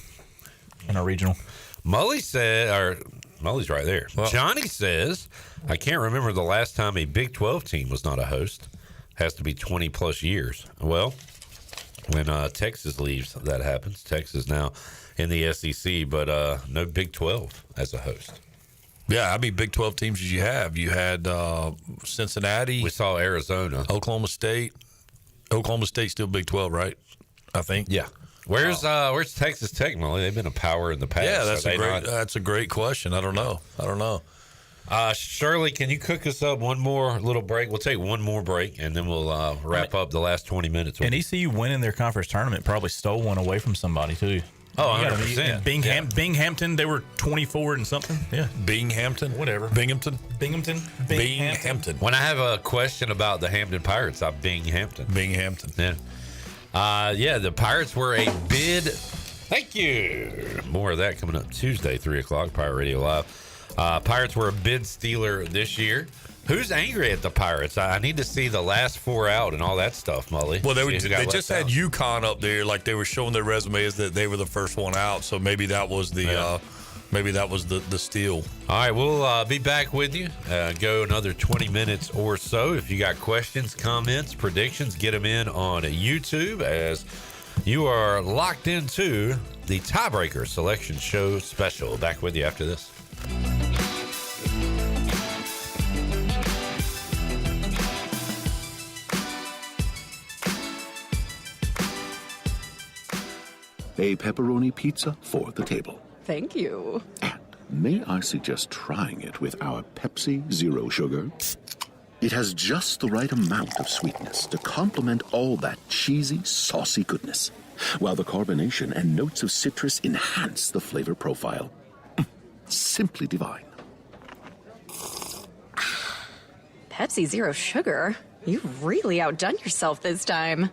a regional. Mully's right there. Well, Johnny says, I can't remember the last time a Big 12 team was not a host. Has to be 20 plus years. Well, when Texas leaves, that happens. Texas now in the SEC, but no Big 12 as a host. Yeah, how many Big 12 teams did you have? You had Cincinnati. We saw Arizona. Oklahoma State. Oklahoma State's still Big 12, right? I think. Yeah. Where's Texas Tech, Molly? They've been a power in the past. Yeah, that's a great question. I don't know. Shirley, can you cook us up one more little break? We'll take one more break, and then we'll wrap up the last 20 minutes. And ECU winning their conference tournament probably stole one away from somebody, too. Oh, 100%. Binghamton, they were 24 and something. Yeah. Binghamton? Whatever. Binghamton. When I have a question about the Hampton Pirates, I'm Binghamton. Yeah. The Pirates were a bid. Thank you. More of that coming up Tuesday, 3 o'clock, Pirate Radio Live. Pirates were a bid stealer this year. Who's angry at the Pirates? I need to see the last four out and all that stuff, Molly. Well, they just had UConn up there, like they were showing their resumes that they were the first one out. So maybe that was the steal. All right, we'll be back with you. Go another 20 minutes or so. If you got questions, comments, predictions, get them in on YouTube as you are locked into the Tiebreaker Selection Show special. Back with you after this. A pepperoni pizza for the table. Thank you. And may I suggest trying it with our Pepsi Zero Sugar? It has just the right amount of sweetness to complement all that cheesy, saucy goodness, while the carbonation and notes of citrus enhance the flavor profile. Simply divine. Pepsi Zero Sugar? You've really outdone yourself this time.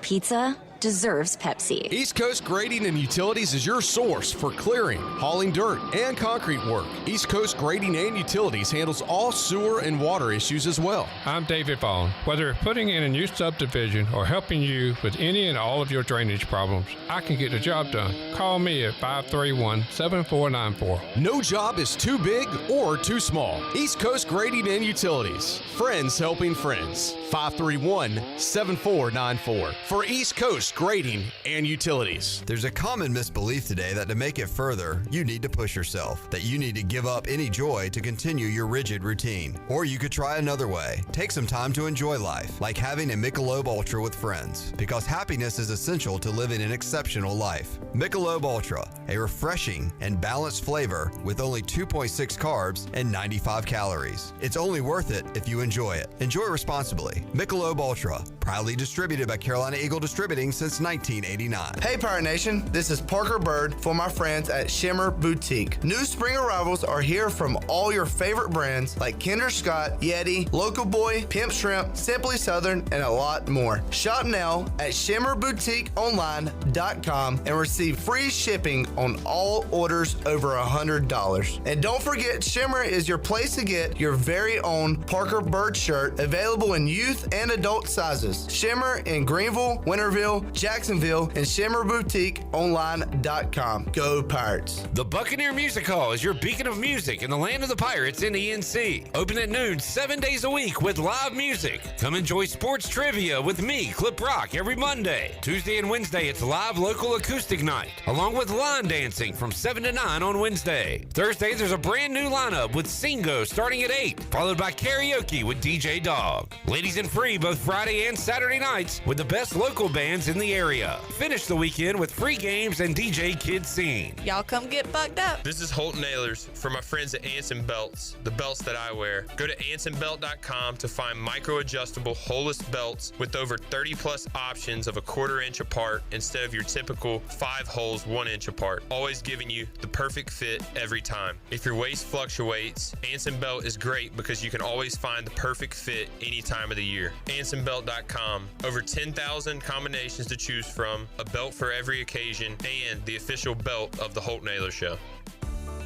Pizza deserves Pepsi. East Coast Grading and Utilities is your source for clearing, hauling dirt, and concrete work. East Coast Grading and Utilities handles all sewer and water issues as well. I'm David Vaughn. Whether putting in a new subdivision or helping you with any and all of your drainage problems, I can get the job done. Call me at 531-7494. No job is too big or too small. East Coast Grading and Utilities. Friends helping friends. 531-7494. For East Coast Grading and Utilities. There's a common misbelief today that to make it further, you need to push yourself, that you need to give up any joy to continue your rigid routine. Or you could try another way. Take some time to enjoy life, like having a Michelob Ultra with friends, because happiness is essential to living an exceptional life. Michelob Ultra, a refreshing and balanced flavor with only 2.6 carbs and 95 calories. It's only worth it if you enjoy it. Enjoy responsibly. Michelob Ultra, proudly distributed by Carolina Eagle Distributing since 1989. Hey Pirate Nation, this is Parker Bird for my friends at Shimmer Boutique. New spring arrivals are here from all your favorite brands like Kinder Scott, Yeti, Local Boy, Pimp Shrimp, Simply Southern, and a lot more. Shop now at shimmerboutiqueonline.com and receive free shipping on all orders over $100. And don't forget, Shimmer is your place to get your very own Parker Bird shirt, available in youth and adult sizes. Shimmer in Greenville, Winterville, Jacksonville, and shimmerboutiqueonline.com. Go Pirates. The Buccaneer Music Hall is your beacon of music in the land of the Pirates in the NC. Open at noon 7 days a week with live music. Come enjoy sports trivia with me, Clip Rock, every Monday. Tuesday and Wednesday, it's live local acoustic night, along with line dancing from 7 to 9 on Wednesday. Thursday, there's a brand new lineup with Singo starting at 8, followed by karaoke with DJ Dog. Ladies and free both Friday and Saturday nights with the best local bands in the area. Finish the weekend with free games and DJ Kid Scene. Y'all come get bugged up. This is Holt Nailers for my friends at Anson Belts, the belts that I wear. Go to ansonbelt.com to find micro-adjustable holeless belts with over 30 plus options of a 1/4 inch apart instead of your typical 5 holes 1 inch apart, always giving you the perfect fit every time. If your waist fluctuates, Anson Belt is great because you can always find the perfect fit any time of the year. AnsonBelt.com. Over 10,000 combinations to choose from, a belt for every occasion, and the official belt of the Holt Naylor Show.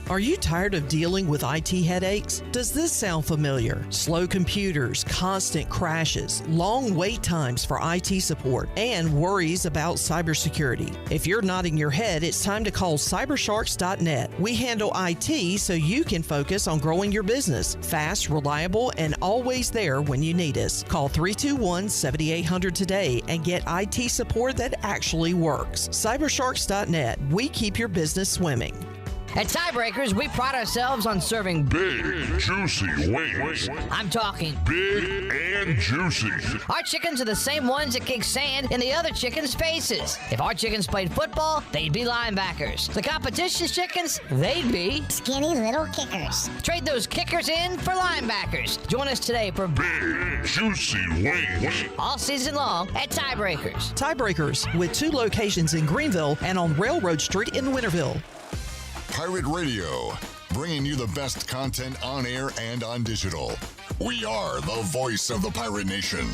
Are you tired of dealing with IT headaches? Does this sound familiar? Slow computers, constant crashes, long wait times for IT support, and worries about cybersecurity. If you're nodding your head, it's time to call cybersharks.net. We handle IT so you can focus on growing your business. Fast, reliable, and always there when you need us. Call 321-7800 today and get IT support that actually works. Cybersharks.net. We keep your business swimming. At Tiebreakers, we pride ourselves on serving big, juicy wings. I'm talking big and juicy. Our chickens are the same ones that kick sand in the other chickens' faces. If our chickens played football, they'd be linebackers. The competition's chickens, they'd be skinny little kickers. Trade those kickers in for linebackers. Join us today for big, juicy wings. All season long at Tiebreakers. Tiebreakers, with 2 locations in Greenville and on Railroad Street in Winterville. Pirate Radio, bringing you the best content on air and on digital. We are the voice of the Pirate Nation.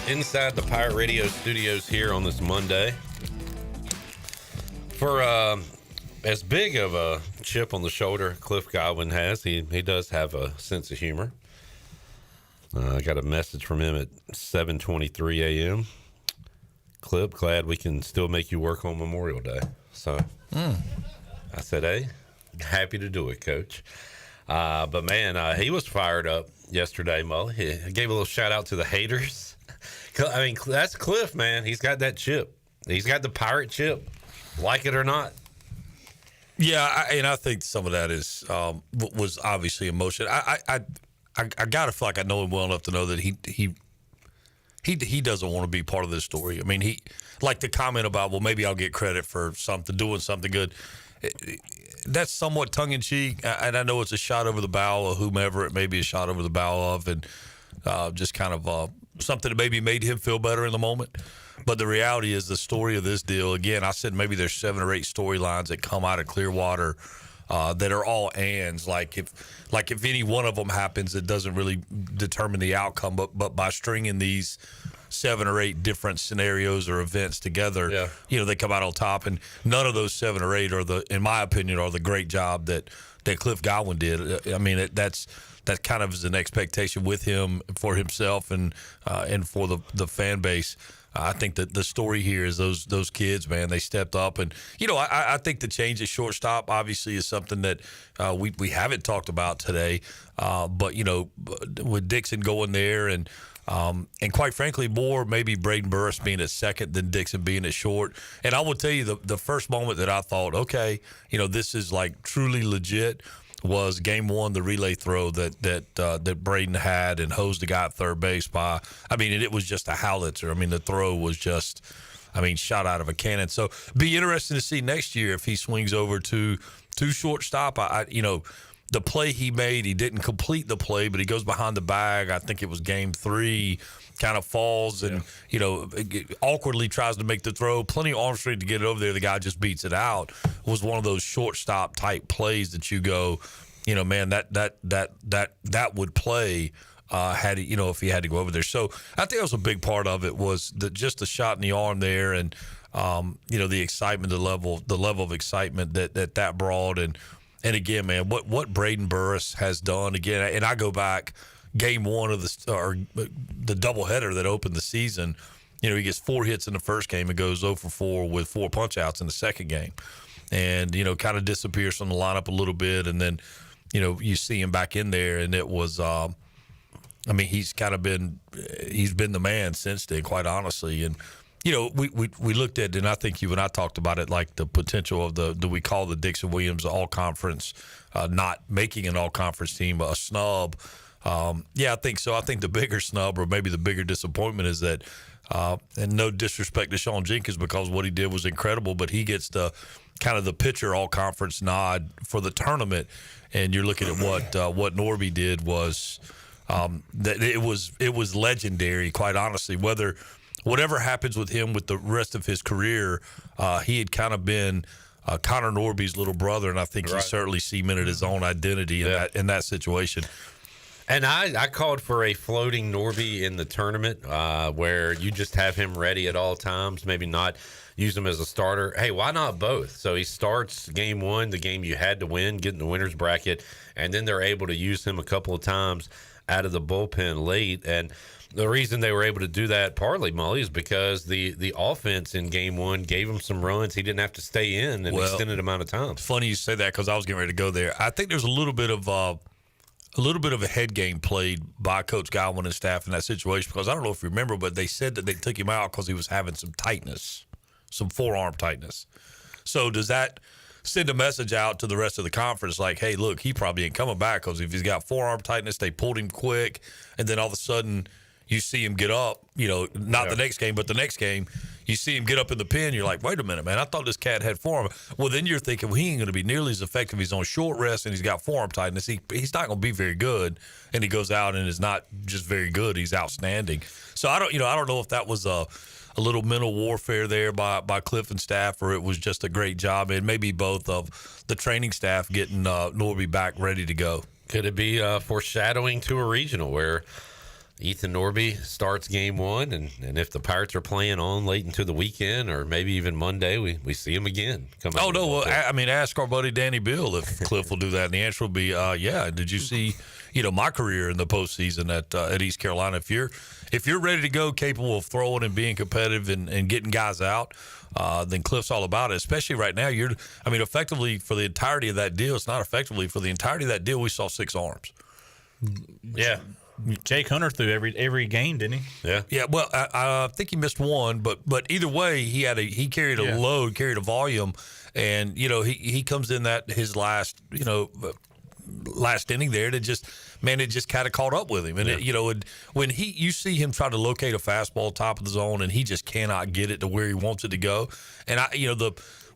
Inside the Pirate Radio studios here on this Monday. For as big of a chip on the shoulder Cliff Godwin has, he does have a sense of humor. I got a message from him at 7:23 a.m. Clip, glad we can still make you work on Memorial Day. So I said, hey, happy to do it, Coach. But man, he was fired up yesterday, Mo. He gave a little shout out to the haters. I mean, that's Cliff, man. He's got that chip. He's got the pirate chip, like it or not. Yeah, I think some of that is was obviously emotion. I gotta feel like I know him well enough to know that he doesn't want to be part of this story. I mean, he like the comment about, well, maybe I'll get credit for doing something good. That's somewhat tongue in cheek, and I know it's a shot over the bow of whomever it may be a shot over the bow of, and just kind of something that maybe made him feel better in the moment. But the reality is the story of this deal, again, I said maybe there's 7 or 8 storylines that come out of Clearwater that are all ands. Like if any one of them happens, it doesn't really determine the outcome. But by stringing these 7 or 8 different scenarios or events together, they come out on top. And none of those 7 or 8 in my opinion, are the great job that Cliff Godwin did. I mean, that kind of is an expectation with him for himself and for the fan base. I think that the story here is those kids, man, they stepped up. And, I think the change at shortstop obviously is something that we haven't talked about today. But, with Dixon going there and And quite frankly, more maybe Braden Burris being at second than Dixon being at short. And I will tell you the first moment that I thought, okay, this is like truly legit was game one, the relay throw that Braden had and hosed the guy at third base by. I mean, it was just a howitzer. I mean, the throw was just, shot out of a cannon. So be interesting to see next year if he swings over to shortstop. The play he made, he didn't complete the play, but he goes behind the bag. I think it was game 3, kind of falls and, awkwardly tries to make the throw. Plenty of arm strength to get it over there. The guy just beats it out. It was one of those shortstop type plays that you go, man, that would play had he, if he had to go over there. So I think that was a big part of it was just the shot in the arm there and, the excitement, the level of excitement that brought. And again, man, what Braden Burris has done again, and I go back game one of the doubleheader that opened the season. He gets 4 hits in the first game and goes 0 for 4 with 4 punch outs in the second game, and kind of disappears from the lineup a little bit, and then you see him back in there, and it was he's been the man since then, quite honestly, and. We looked at, and I think you and I talked about it, like the potential of do we call the Dixon Williams all-conference, not making an all-conference team a snub? Yeah, I think so. I think the bigger snub or maybe the bigger disappointment is that, and no disrespect to Sean Jenkins because what he did was incredible, but he gets the kind of the pitcher all-conference nod for the tournament, and you're looking at what Norby did was that it was legendary, quite honestly, whatever happens with him with the rest of his career, he had kind of been Connor Norby's little brother, and I think he certainly cemented his own identity in that situation. And I called for a floating Norby in the tournament where you just have him ready at all times, maybe not use him as a starter. Hey, why not both? So he starts game one, the game you had to win, get in the winner's bracket, and then they're able to use him a couple of times out of the bullpen late. And the reason they were able to do that partly, Molly, is because the offense in game one gave him some runs. He didn't have to stay in an extended amount of time. It's funny you say that because I was getting ready to go there. I think there's a little bit of a head game played by Coach Godwin and staff in that situation because I don't know if you remember, but they said that they took him out because he was having some tightness, some forearm tightness. So does that send a message out to the rest of the conference like, hey, look, he probably ain't coming back because if he's got forearm tightness, they pulled him quick, and then all of a sudden – you see him get up, not the next game, but the next game, you see him get up in the pen. You're like, wait a minute, man, I thought this cat had forearm. Well, then you're thinking, well, he ain't going to be nearly as effective. He's on short rest and he's got forearm tightness. He's not going to be very good. And he goes out and is not just very good. He's outstanding. So I don't know if that was a little mental warfare there by Cliff and staff, or it was just a great job. And maybe both of the training staff getting Norby back ready to go. Could it be foreshadowing to a regional where Ethan Norby starts game one, and if the Pirates are playing on late into the weekend or maybe even Monday, we see him again. Ask our buddy Danny Bill if Cliff will do that, and the answer will be, yeah. Did you see, my career in the postseason at East Carolina? If you're ready to go, capable of throwing and being competitive and getting guys out, then Cliff's all about it. Especially right now, effectively for the entirety of that deal, it's not effectively for the entirety of that deal. We saw 6 arms. Yeah. Jake Hunter threw every game, didn't he? Yeah. Well, I think he missed one, but either way, he carried a load, carried a volume, and he comes in his last inning there, and it just kind of caught up with him, and when you see him try to locate a fastball top of the zone, and he just cannot get it to where he wants it to go, and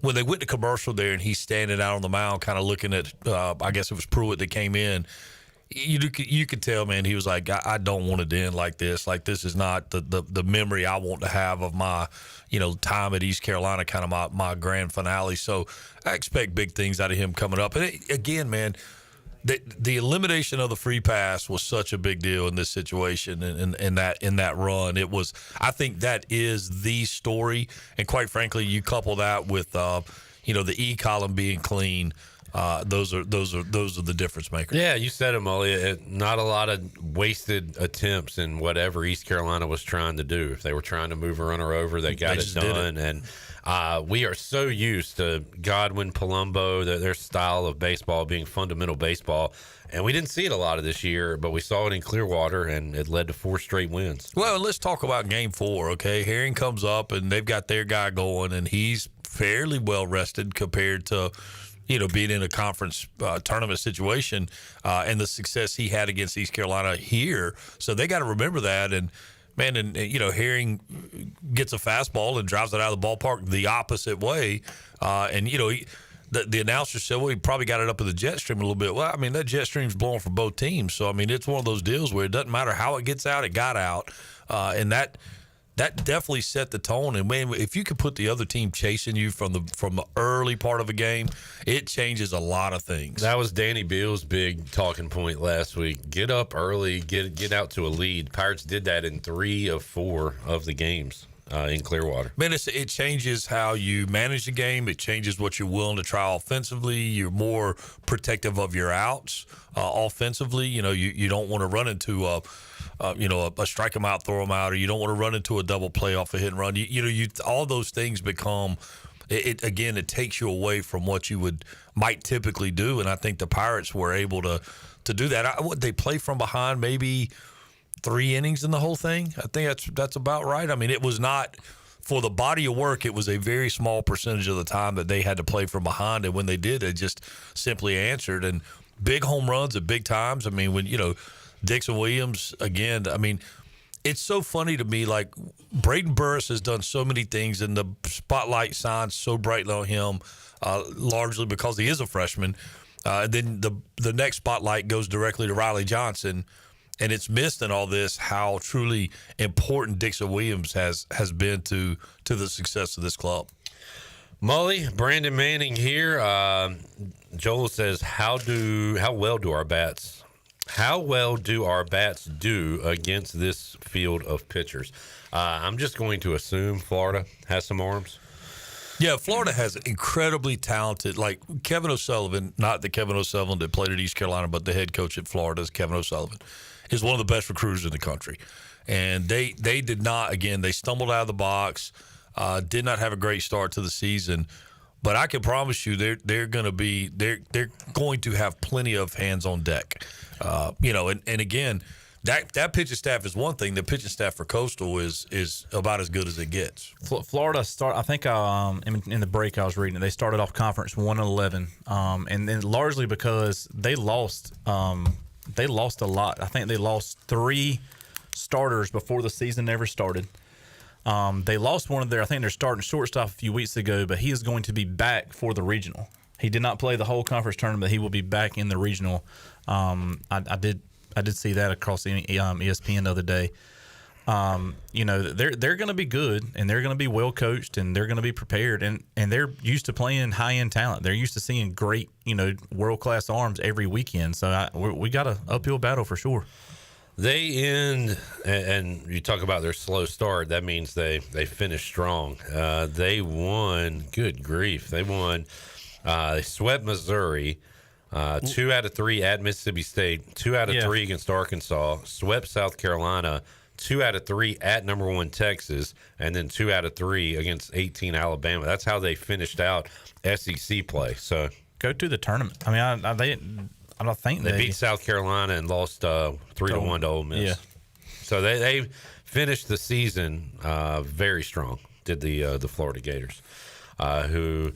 when they went to commercial there, and he's standing out on the mound, kind of looking at, I guess it was Pruitt that came in. You could tell, man, he was like, I don't want it to end like this. Like, this is not the memory I want to have of my, time at East Carolina, kind of my grand finale. So I expect big things out of him coming up. And again, man, the elimination of the free pass was such a big deal in this situation and in that run. It was, I think that is the story. And quite frankly, you couple that with, the E column being clean. Those are the difference makers. Yeah, you said it, Molly. Not a lot of wasted attempts in whatever East Carolina was trying to do. If they were trying to move a runner over, they got it done. And We are so used to Godwin, Palumbo, their style of baseball being fundamental baseball. And we didn't see it a lot of this year, but we saw it in Clearwater, and it led to 4 straight wins. Well, let's talk about Game 4, okay? Herring comes up, and they've got their guy going, and he's fairly well rested compared to, being in a conference tournament situation and the success he had against East Carolina here. So they got to remember that. And, man, Herring gets a fastball and drives it out of the ballpark the opposite way. The announcer said, well, he probably got it up in the jet stream a little bit. Well, I mean, that jet stream's blowing for both teams. So, I mean, it's one of those deals where it doesn't matter how it gets out, it got out. And that definitely set the tone. And, man, if you could put the other team chasing you from the early part of a game, it changes a lot of things. That was Danny Beal's big talking point last week. Get up early, get out to a lead. Pirates did that in 3 of 4 of the games. In Clearwater. Man, it changes how you manage the game. It changes what you're willing to try offensively. You're more protective of your outs offensively. You don't want to run into a strike them out, throw them out, or you don't want to run into a double play off a hit and run. All those things become it again. It takes you away from what you might typically do, and I think the Pirates were able to do that. They play from behind maybe 3 innings in the whole thing. I think that's about right. I mean, it was not for the body of work. It was a very small percentage of the time that they had to play from behind, and when they did, they just simply answered. And big home runs at big times. I mean, when Dixon Williams again. I mean, it's so funny to me. Like Braden Burris has done so many things, and the spotlight shines so brightly on him, largely because he is a freshman. And then the next spotlight goes directly to Riley Johnson. And it's missed in all this how truly important Dixon Williams has been to the success of this club. Mully, Brandon Manning here. Joel says, how well do our bats do against this field of pitchers? I'm just going to assume Florida has some arms. Yeah, Florida has incredibly talented, like Kevin O'Sullivan, not the Kevin O'Sullivan that played at East Carolina, but the head coach at Florida is Kevin O'Sullivan. Is one of the best recruiters in the country. And they did not, again, they stumbled out of the box, did not have a great start to the season. But I can promise you they're going to have plenty of hands on deck. And again, that pitching staff is one thing. The pitching staff for Coastal is about as good as it gets. Florida I think in the break I was reading, they started off conference 1-11, and then largely because they lost a lot. I think they lost 3 starters before the season ever started. They lost one of their starting shortstop a few weeks ago, but he is going to be back for the regional. He did not play the whole conference tournament, but he will be back in the regional. I did see that across ESPN the other day. They're going to be good, and they're going to be well coached, and they're going to be prepared, and they're used to playing high end talent. They're used to seeing great, world class arms every weekend. So we got an uphill battle for sure. They end, and you talk about their slow start. That means they finished strong. They won. Good grief! They won. They swept Missouri. 2 out of 3 at Mississippi State. 2 out of 3 against Arkansas. Swept South Carolina. 2 out of 3 at number 1 Texas, and then 2 out of 3 against 18 Alabama. That's how they finished out SEC play. So go to the tournament. I mean, I don't think they beat South Carolina and lost 3-1 to Ole Miss. Yeah. So they finished the season very strong. Did the Florida Gators, who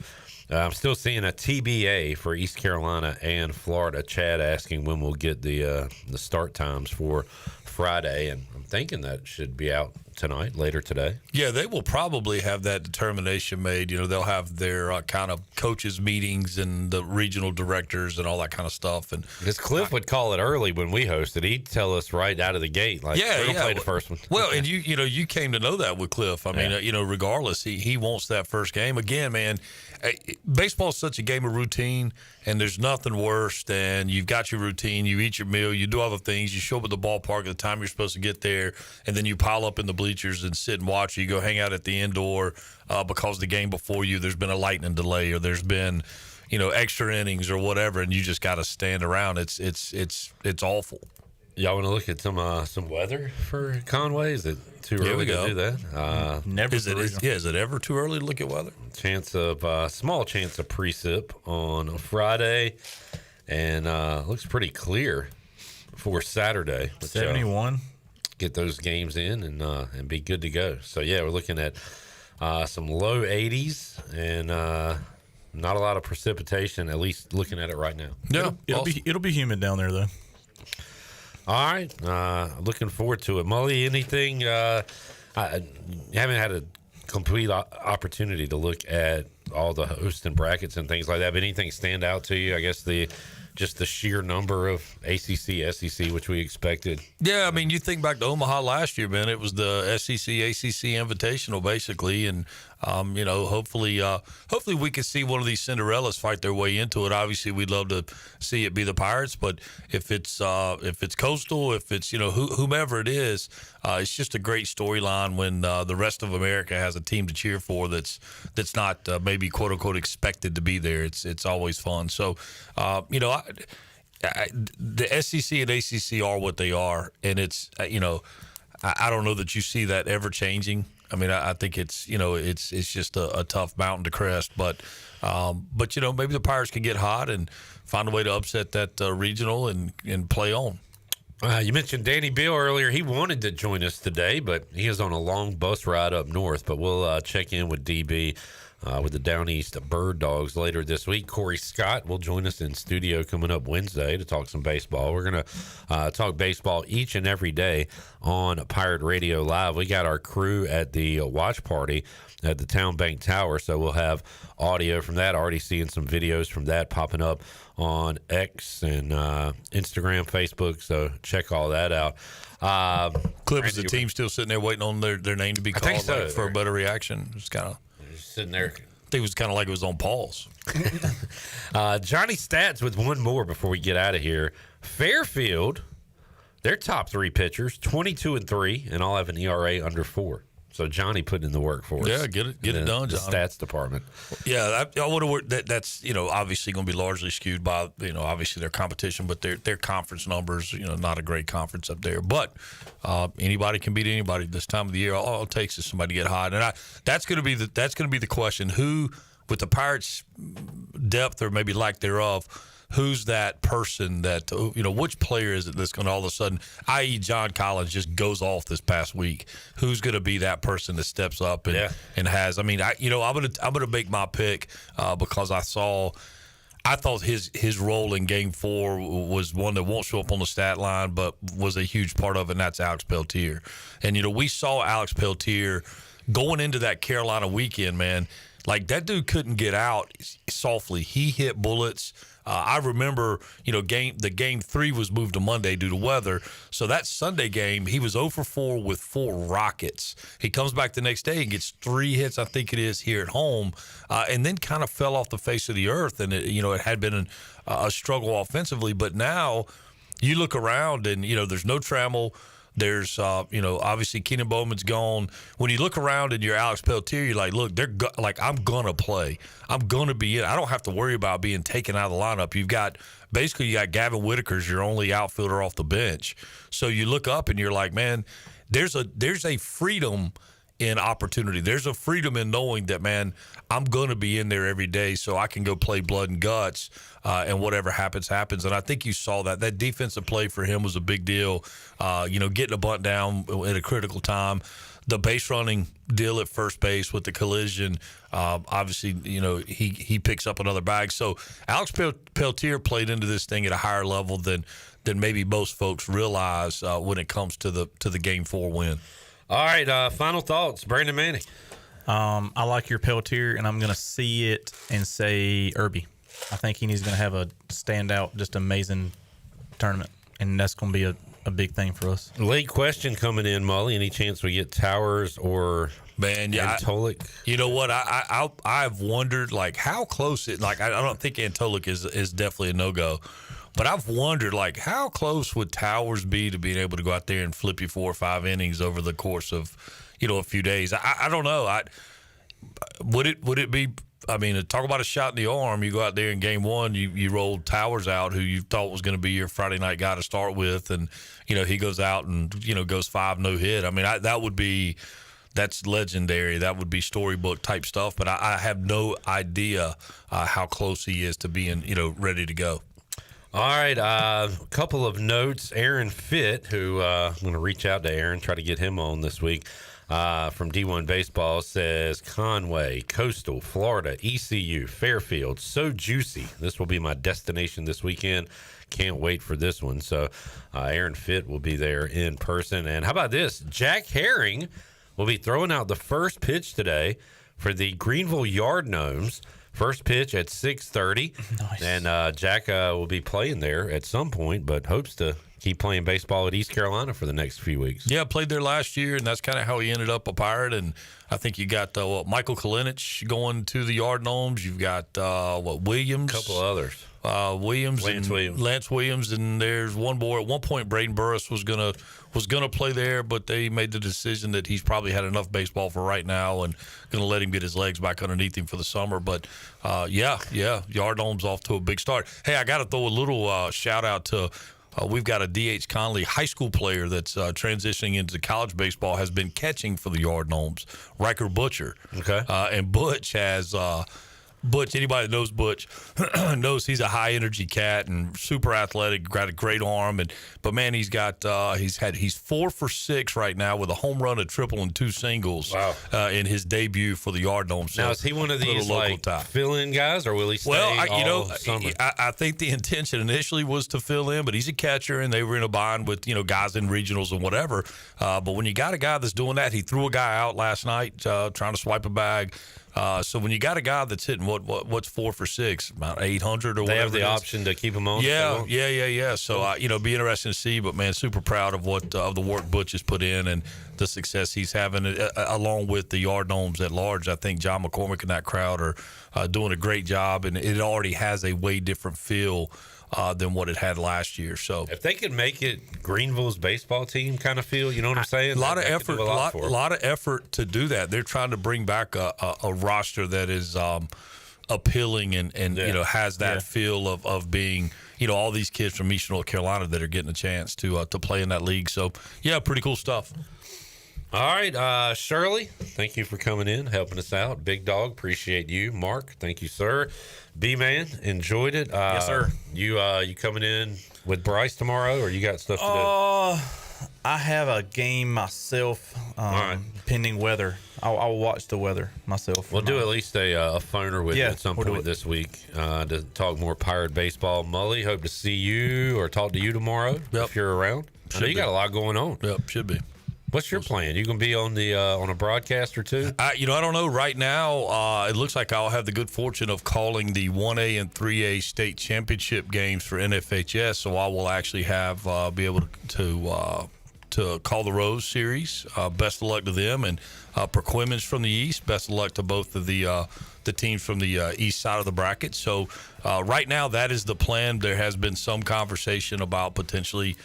I'm still seeing a TBA for East Carolina and Florida. Chad asking when we'll get the start times for Friday, and I'm thinking that should be out tonight, later today. Yeah, they will probably have that determination made. They'll have their kind of coaches meetings and the regional directors and all that kind of stuff. And because Cliff would call it early when we hosted, he'd tell us right out of the gate, like, we're gonna play the first one. Well, and you came to know that with Cliff. I mean, regardless, he wants that first game. Again, man, baseball is such a game of routine, and there's nothing worse than you've got your routine, you eat your meal, you do other things, you show up at the ballpark at the time you're supposed to get there, and then you pile up in the bleachers and sit and watch. You go hang out at the indoor because the game before you there's been a lightning delay or there's been extra innings or whatever, and you just got to stand around. It's awful. Y'all want to look at some weather for Conway? Is it too early to do that? Never. Is it ever too early to look at weather? Small chance of precip on Friday, and looks pretty clear for Saturday. 71. Get those games in and be good to go. So yeah, we're looking at some low 80s and not a lot of precipitation. At least looking at it right now. Yeah, it'll be humid down there though. All right. Looking forward to it. Mully, anything? I haven't had a complete opportunity to look at all the hosts and brackets and things like that, but anything stand out to you? I guess just the sheer number of ACC, SEC, which we expected. Yeah, I mean, you think back to Omaha last year, man. It was the SEC, ACC Invitational, basically, and hopefully we can see one of these Cinderellas fight their way into it. Obviously, we'd love to see it be the Pirates, but if it's Coastal, if it's whomever it is, it's just a great storyline when the rest of America has a team to cheer for that's not maybe quote unquote expected to be there. It's always fun. So the SEC and ACC are what they are, and it's I don't know that you see that ever changing. I mean, I think it's just a tough mountain to crest, but maybe the Pirates can get hot and find a way to upset that regional and play on. You mentioned Danny Beal earlier. He wanted to join us today, but he is on a long bus ride up north. But we'll check in with DB with the Down East Bird Dogs later this week. Corey Scott will join us in studio coming up Wednesday to talk some baseball. We're going to talk baseball each and every day on Pirate Radio Live. We got our crew at the watch party at the Town Bank Tower, so we'll have audio from that. Already seeing some videos from that popping up on X and Instagram, Facebook, so check all that out. Clip, is the team still sitting there waiting on their name to be called for a better reaction? It's kind of sitting there. I think it was kind of like it was on pause. Johnny Stats with one more before we get out of here. Fairfield, their top three pitchers, 22-3, and all have an ERA under 4. So Johnny putting in the work for us. Yeah, get it done, Johnny. The stats department. Yeah, I would have. That's obviously going to be largely skewed by obviously their competition, but their conference numbers. Not a great conference up there. But anybody can beat anybody this time of the year. All it takes is somebody to get hot, and that's going to be the question. Who, with the Pirates' depth or maybe lack thereof, who's that person that, which player is it that's going to all of a sudden, i.e. John Collins just goes off this past week? Who's going to be that person that steps up and has? I mean, I'm gonna make my pick because I thought his role in Game 4 was one that won't show up on the stat line, but was a huge part of it, and that's Alex Peltier. And we saw Alex Peltier going into that Carolina weekend, man. Like, that dude couldn't get out softly. He hit bullets. I remember, the game 3 was moved to Monday due to weather. So that Sunday game, he was 0 for 4 with 4 rockets. He comes back the next day and gets 3 hits, I think it is, here at home, and then kind of fell off the face of the earth. And it had been a struggle offensively, but now you look around and there's no Trammell. There's, obviously Keenan Bowman's gone. When you look around and you're Alex Peltier, you're like, look, I'm going to play. I'm going to be in. I don't have to worry about being taken out of the lineup. You got Gavin Whitaker's your only outfielder off the bench. So you look up and you're like, man, there's a freedom in opportunity. There's a freedom in knowing that, man, I'm going to be in there every day so I can go play blood and guts, and whatever happens. And I think you saw that. That defensive play for him was a big deal, getting a bunt down at a critical time. The base running deal at first base with the collision, obviously, he picks up another bag. So Alex Peltier played into this thing at a higher level than maybe most folks realize when it comes to the Game 4 win. All right, final thoughts, Brandon Manning. I like your Peltier, and I'm going to see it and say Irby. I think he's going to have a standout, just amazing tournament, and that's going to be a big thing for us. Late question coming in, Mully. Any chance we get Towers or Antolik? You know what? I've wondered, like, how close it. Like, I don't think Antolik is definitely a no-go. But I've wondered, like, how close would Towers be to being able to go out there and flip you 4 or 5 innings over the course of, a few days? I don't know. Would it be I mean, talk about a shot in the arm. You go out there in game one, you rolled Towers out, who you thought was going to be your Friday night guy to start with, and he goes out and goes 5 no hit. I mean, that's legendary. That would be storybook type stuff. But I have no idea how close he is to being ready to go. All right, a couple of notes. Aaron Fitt, who I'm going to reach out to Aaron, try to get him on this week. From D1 Baseball, says Conway, Coastal, Florida, ECU, Fairfield, so juicy. This will be my destination this weekend. Can't wait for this one. So Aaron Fitt will be there in person. And how about this? Jack Herring will be throwing out the first pitch today for the Greenville Yard Gnomes. First pitch at 6:30. Nice. And Jack will be playing there at some point, but hopes to keep playing baseball at East Carolina for the next few weeks. Yeah, played there last year, and that's kind of how he ended up a Pirate. And I think you got Michael Kalinich going to the Yard Gnomes. You've got Williams, a couple others. Lance Williams, and there's one boy. At one point, Braden Burris was gonna play there, but they made the decision that he's probably had enough baseball for right now and gonna let him get his legs back underneath him for the summer. But Yard Gnomes off to a big start. Hey, I got to throw a little shout out to. We've got a D.H. Conley high school player that's transitioning into college baseball, has been catching for the Yard Gnomes, Riker Butcher. Okay. And Butch has Butch, anybody that knows Butch knows he's a high energy cat and super athletic, got a great arm, but man, he's 4 for 6 right now with a home run, a triple, and 2 singles. Wow. In his debut for the Yard Gnomes. So now is he one of these fill-in guys, or will he stay all summer? I think the intention initially was to fill in, but he's a catcher, and they were in a bind with guys in regionals and whatever. But when you got a guy that's doing that, he threw a guy out last night trying to swipe a bag. So when you got a guy that's hitting what's 4 for 6, about 800 or whatever, they have the option to keep him on. Yeah. So be interesting to see. But man, super proud of of the work Butch has put in and the success he's having, along with the Yard Gnomes at large. I think John McCormick and that crowd are doing a great job, and it already has a way different feel than what it had last year. So if they could make it Greenville's baseball team kind of feel, you know what I'm saying? A lot of effort, a lot of effort to do that. They're trying to bring back a roster that is appealing and has that feel of being all these kids from Eastern North Carolina that are getting a chance to play in that league. So yeah, pretty cool stuff. All right, Shirley, thank you for coming in, helping us out. Big Dog, appreciate you. Mark, thank you, sir. B-Man, enjoyed it. Yes, sir. You coming in with Bryce tomorrow, or you got stuff to do? I have a game myself, pending weather. I'll watch the weather myself. We'll do at least a phoner with you at some point this week to talk more Pirate baseball. Mully, hope to see you or talk to you tomorrow if you're around. I know you got a lot going on. Yep, should be. What's your plan? You gonna be on the on a broadcast or two? I don't know. Right now, it looks like I'll have the good fortune of calling the 1A and 3A state championship games for NFHS. So I will actually have be able to call the Rose series. Best of luck to them, and Perquimans from the East. Best of luck to both of the teams from the east side of the bracket. So right now, that is the plan. There has been some conversation about potentially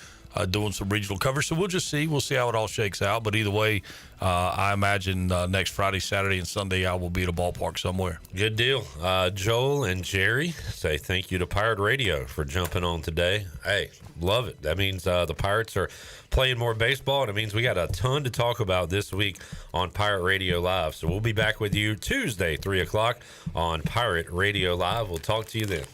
doing some regional coverage. So we'll just see. We'll see how it all shakes out. But either way, I imagine next Friday, Saturday, and Sunday I will be at a ballpark somewhere. Good deal. Joel and Jerry say thank you to Pirate Radio for jumping on today. Hey, love it. That means the Pirates are playing more baseball, and it means we got a ton to talk about this week on Pirate Radio Live. So we'll be back with you Tuesday, 3 o'clock on Pirate Radio Live. We'll talk to you then.